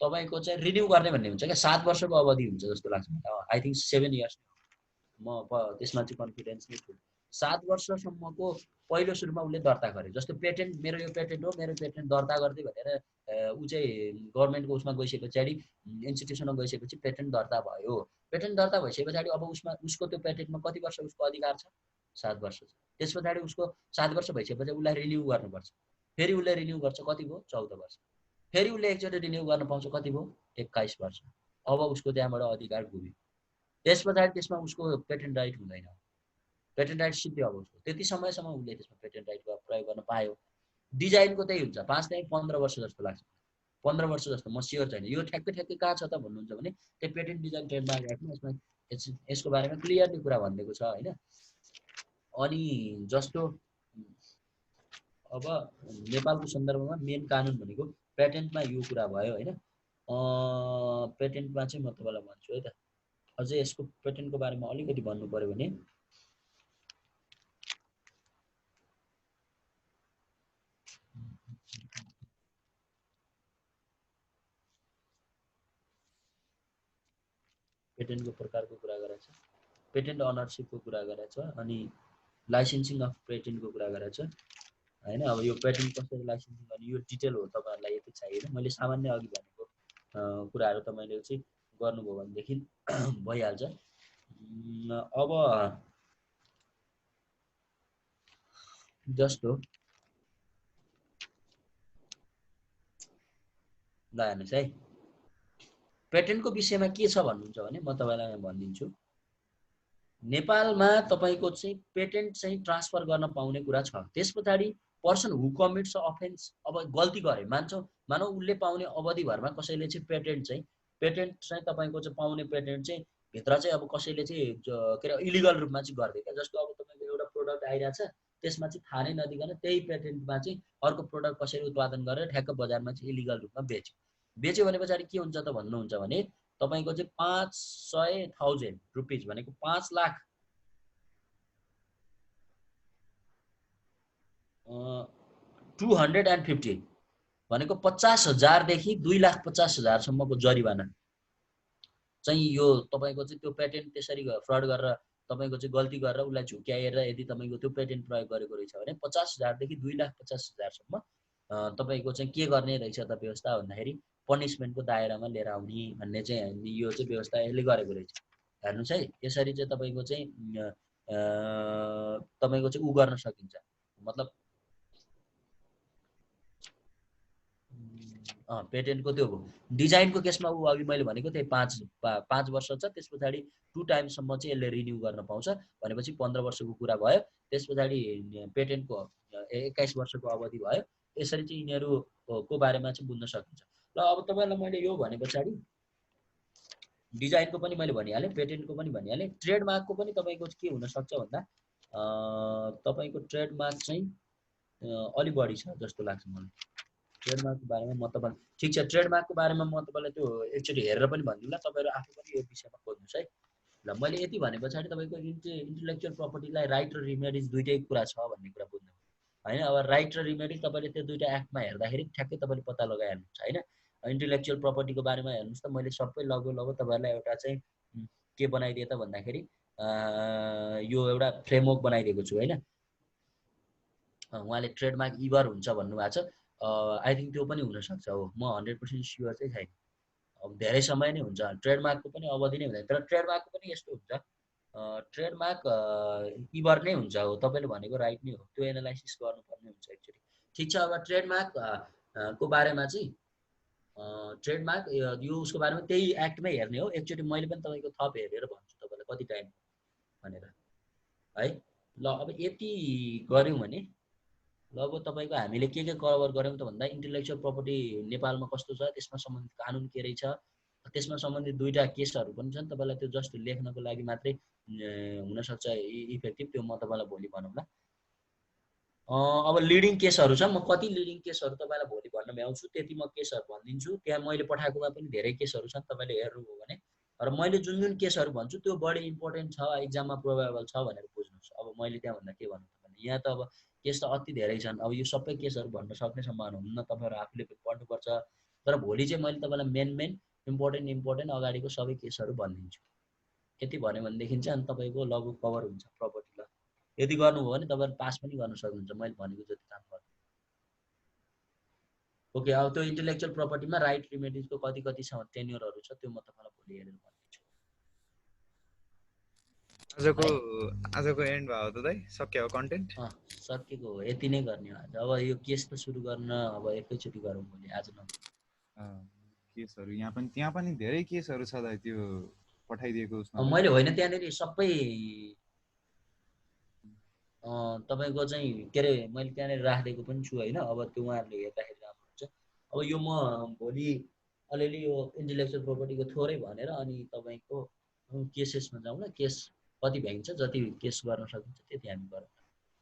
Speaker 1: तपाईको चाहिँ रिन्यू गर्ने भन्ने हुन्छ क्या 7 वर्षको अवधि हुन्छ जस्तो लाग्छ मलाई। आई थिंक 7 इयर्स म त्यसमा चाहिँ कन्फिडेन्स नै छु। 7 वर्षसम्मको पहिलो सुरुमा उसले दर्ता गरे। जस्तो पेटेन्ट मेरो यो पेटेन्ट हो मेरो पेटेन्ट दर्ता गर्दै भनेर उ चाहिँ गभर्नमेन्टको उसमा गइसकेपछि इन्स्टिट्युसनमा गइसकेपछि पेटेन्ट दर्ता भयो। पेटेन्ट दर्ता भइसकेपछि अब उसको त्यो पेटेन्टमा कति वर्ष उसको अधिकार छ 7 वर्ष। त्यसपछि उसको 7 वर्ष भइसकेपछि उसलाई रिन्यू गर्नुपर्छ। फेरि उसले रिन्यू गर्छ कति भयो 14 वर्ष। फेरि उसले एकचोटि रिन्यू गर्न पाउँछ कति भयो 21 वर्ष। अब उसको त्यहाँबाट अधिकार गुम्यो। त्यसपछि त्यसमा उसको पेटेन्ट राइट हुँदैन। पेटेन्ट राइट सिद्धियो अब उसको त्यति समयसम्म उसले त्यसमा पेटेन्ट राइटको प्रयोग गर्न पायो। डिजाइनको त्यही हुन्छ 5 देखि 15 वर्ष जस्तो लाग्छ। 15 वर्ष जस्तो म स्योर छैन। यो ठ्याक्कै कहाँ छ त भन्नुहुन्छ भने त्यो पेटेन्ट डिजाइन ट्रेडमार्क एक्टमा यसको बारेमा क्लियरली कुरा भनिएको छ हैन। अनि जस्तो अब नेपालको सन्दर्भमा मेन कानुन भनेको पेटेन्टमा यो कुरा भयो हैन। पेटेन्टमा चाहिँ म तपाईलाई भन्छु है त अझै यसको पेटेन्टको बारेमा अलिकति भन्नु पर्यो भने पेटेन्टको प्रकारको कुरा गरेछ पेटेन्ट अनरशिपको कुरा गरेछ अनि लाइसेन्सिङ अफ पेटेन्टको कुरा गरेछ हैन। अब यो पेटेन्ट कसरी लाइसेन्सिङ गर्ने यो डिटेल हो तपाईहरुलाई यति चाहिएन। मैले सामान्य अघि भनेको कुराहरु तपाईले चाहिँ गर्नुभयो भनेदेखि भइहाल्छ। अब जस्तो ल हेर्नुहोस् है, पेटेन्टको विषयमा के छ भन्नुहुन्छ भने म तपाईँलाई यहाँ भनिदिन्छु। नेपालमा तपाईँको चाहिँ पेटेन्ट चाहिँ ट्रान्सफर गर्न पाउने कुरा छ। त्यस पछाडि पर्सन हु कमिट्स अफेन्स, अब गल्ती गरे मान्छौँ, मानौ उसले पाउने अवधिभरमा कसैले चाहिँ पेटेन्ट चाहिँ तपाईँको चाहिँ पाउने पेटेन्ट चाहिँ भित्र चाहिँ अब कसैले चाहिँ के अरे इलिगल रूपमा चाहिँ गरिदियो क्या। जस्तो अब तपाईँको एउटा प्रोडक्ट आइरहेछ, त्यसमा चाहिँ थाहा नै नदिकन त्यही पेटेन्टमा चाहिँ अर्को प्रोडक्ट कसैले उत्पादन गरेर ठ्याक्क बजारमा चाहिँ इलिगल रूपमा बेच्यो भने पछाडि के हुन्छ त भन्नुहुन्छ भने तपाईँको चाहिँ 500,000 रुपिज भनेको 5,00,000 250 भनेको 50,000 देखि 2,50,000 जरिवाना चाहिँ यो तपाईँको चाहिँ त्यो पेटेन्ट त्यसरी फ्रड गरेर तपाईँको चाहिँ गल्ती गरेर उसलाई झुक्याएर यदि तपाईँको त्यो पेटेन्ट प्रयोग गरेको रहेछ भने 50,000 देखि 2,50,000 तपाईँको चाहिँ के गर्ने रहेछ त व्यवस्था भन्दाखेरि पनिसमेन्टको दायरामा लिएर आउने भन्ने चाहिँ यो चाहिँ व्यवस्था यसले गरेको रहेछ। हेर्नुहोस् है, यसरी चाहिँ तपाईँको चाहिँ तपाईँको चाहिँ उ गर्न सकिन्छ, मतलब पेटेन्टको त्यो डिजाइनको केसमा ऊ अघि मैले भनेको त्यही 5 वर्ष छ। त्यस पछाडि 2 टाइमसम्म चाहिँ यसले रिन्यू गर्न पाउँछ भनेपछि 15 वर्षको कुरा भयो। त्यस पछाडि पेटेन्टको 21 वर्षको अवधि भयो। यसरी चाहिँ यिनीहरूको बारेमा चाहिँ बुझ्न सकिन्छ। ल अब तपाईँलाई मैले यो भने पछाडि डिजाइनको पनि मैले भनिहालेँ, पेटेन्टको पनि भनिहालेँ। ट्रेडमार्कको पनि तपाईँको के हुनसक्छ भन्दा तपाईँको ट्रेडमार्क चाहिँ अलि बढी छ जस्तो लाग्छ मलाई। ट्रेडमार्कको बारेमा म तपाईँलाई ठिक छ, ट्रेडमार्कको बारेमा म तपाईँलाई त्यो एकचोटि हेरेर पनि भनिदिउँला, तपाईँहरू आफू पनि यो विषयमा खोज्नुहोस् है। ल मैले यति भने पछाडि तपाईँको इन्टेलेक्चुअल प्रपर्टीलाई राइट र रिमेडिज दुइटै कुरा छ भन्ने कुरा बुझ्नु होइन। अब राइट र रिमेडिज तपाईँले त्यो दुइटा एक्टमा हेर्दाखेरि ठ्याक्कै तपाईँले पत्ता लगाइहाल्नुहुन्छ होइन। इन्टेलेक्चुअल प्रपर्टीको बारेमा हेर्नुहोस् त, मैले सबै लगभग तपाईँहरूलाई एउटा चाहिँ के बनाइदिएँ त भन्दाखेरि यो एउटा फ्रेमवर्क बनाइदिएको छु होइन। उहाँले ट्रेडमार्क इभर हुन्छ भन्नुभएको छ, आई थिङ्क त्यो पनि हुनसक्छ हो, म 100% स्योर चाहिँ छैन। अब धेरै समय नै हुन्छ, ट्रेडमार्कको पनि अवधि नै हुँदैन। तर ट्रेडमार्कको पनि यस्तो हुन्छ, ट्रेडमार्क इभर नै हुन्छ हो, तपाईँले भनेको राइट नै हो, त्यो एनालाइसिस गर्नुपर्ने हुन्छ एक्चुअली। ठिक छ, अब ट्रेडमार्क को बारेमा चाहिँ ट्रेडमार्क यो उसको बारेमा त्यही एक्टमै हेर्ने हो। एकचोटि मैले पनि तपाईँको थप हेरेर भन्छु तपाईँलाई कति टाइम भनेर है। ल अब यति गऱ्यौँ भने ल अब तपाईँको हामीले के कभर गऱ्यौँ त भन्दा इन्टेलेक्चुअल प्रपर्टी नेपालमा कस्तो छ, त्यसमा सम्बन्धित कानुन के रहेछ, त्यसमा सम्बन्धित दुईवटा केसहरू पनि छन्। तपाईँलाई त्यो जस्ट लेख्नको लागि मात्रै हुनसक्छ इफेक्टिभ, त्यो म तपाईँलाई भोलि भनौँला। अब लिडिङ केसहरू छ, म कति लिडिङ केसहरू तपाईँलाई भोलि भन्न भ्याउँछु, त्यति म केसहरू भनिदिन्छु। त्यहाँ मैले पठाएकोमा पनि धेरै केसहरू छन्, तपाईँले हेर्नुभयो भने। र मैले जुन जुन केसहरू भन्छु त्यो बढी इम्पोर्टेन्ट छ, एक्जाममा प्रोभाइबल छ भनेर बुझ्नुहोस्। अब मैले त्यहाँभन्दा के भन्नु भने यहाँ त अब केस त अति धेरै छन्, अब यो सबै केसहरू भन्न सक्ने सम्भावना हुन्न, तपाईँहरू आफूले पढ्नुपर्छ। तर भोलि चाहिँ मैले तपाईँलाई मेन इम्पोर्टेन्ट अगाडिको सबै केसहरू भनिदिन्छु। यति भन्यो भनेदेखि चाहिँ अनि तपाईँको लगभग कभर हुन्छ प्रपर्टी ल। यदि गर्नुभयो भने तपाईँहरू पास पनि गर्न सक्नुहुन्छ मैले भनेको जति काम गर्नु। ओके, अब त्यो इन्टेलेक्चुअल प्रपर्टीमा राइट रिमेडिजको कति टेन्योरहरू छ त्यो म तपाईँलाई भोलि हेरेर भनिदिन्छु।
Speaker 2: आजको एन्ड भयो त दाइ, सक्यो कन्टेन्ट?
Speaker 1: सकेको हो, यति नै गर्ने हो आज। अब यो केस त सुरु गर्न अब एकैचोटि गरौँ भोलि, आज न।
Speaker 2: केसहरू त्यहाँ पनि धेरै केसहरू छ दाइ, त्यो पठाइदिएको उसमा
Speaker 1: मैले होइन त्यहाँनिर सबै तपाईँको चाहिँ के अरे मैले त्यहाँनिर राखिदिएको पनि छु होइन। अब त्यो उहाँहरूले हेर्दाखेरि राम्रो हुन्छ। अब यो म भोलि अलिअलि यो इन्टेलेक्चुअल प्रपर्टीको थोरै भनेर अनि तपाईँको केसेसमा जाउँ ल। केस कति भ्याइन्छ, जति केस गर्न सकिन्छ त्यति हामी गरौँ।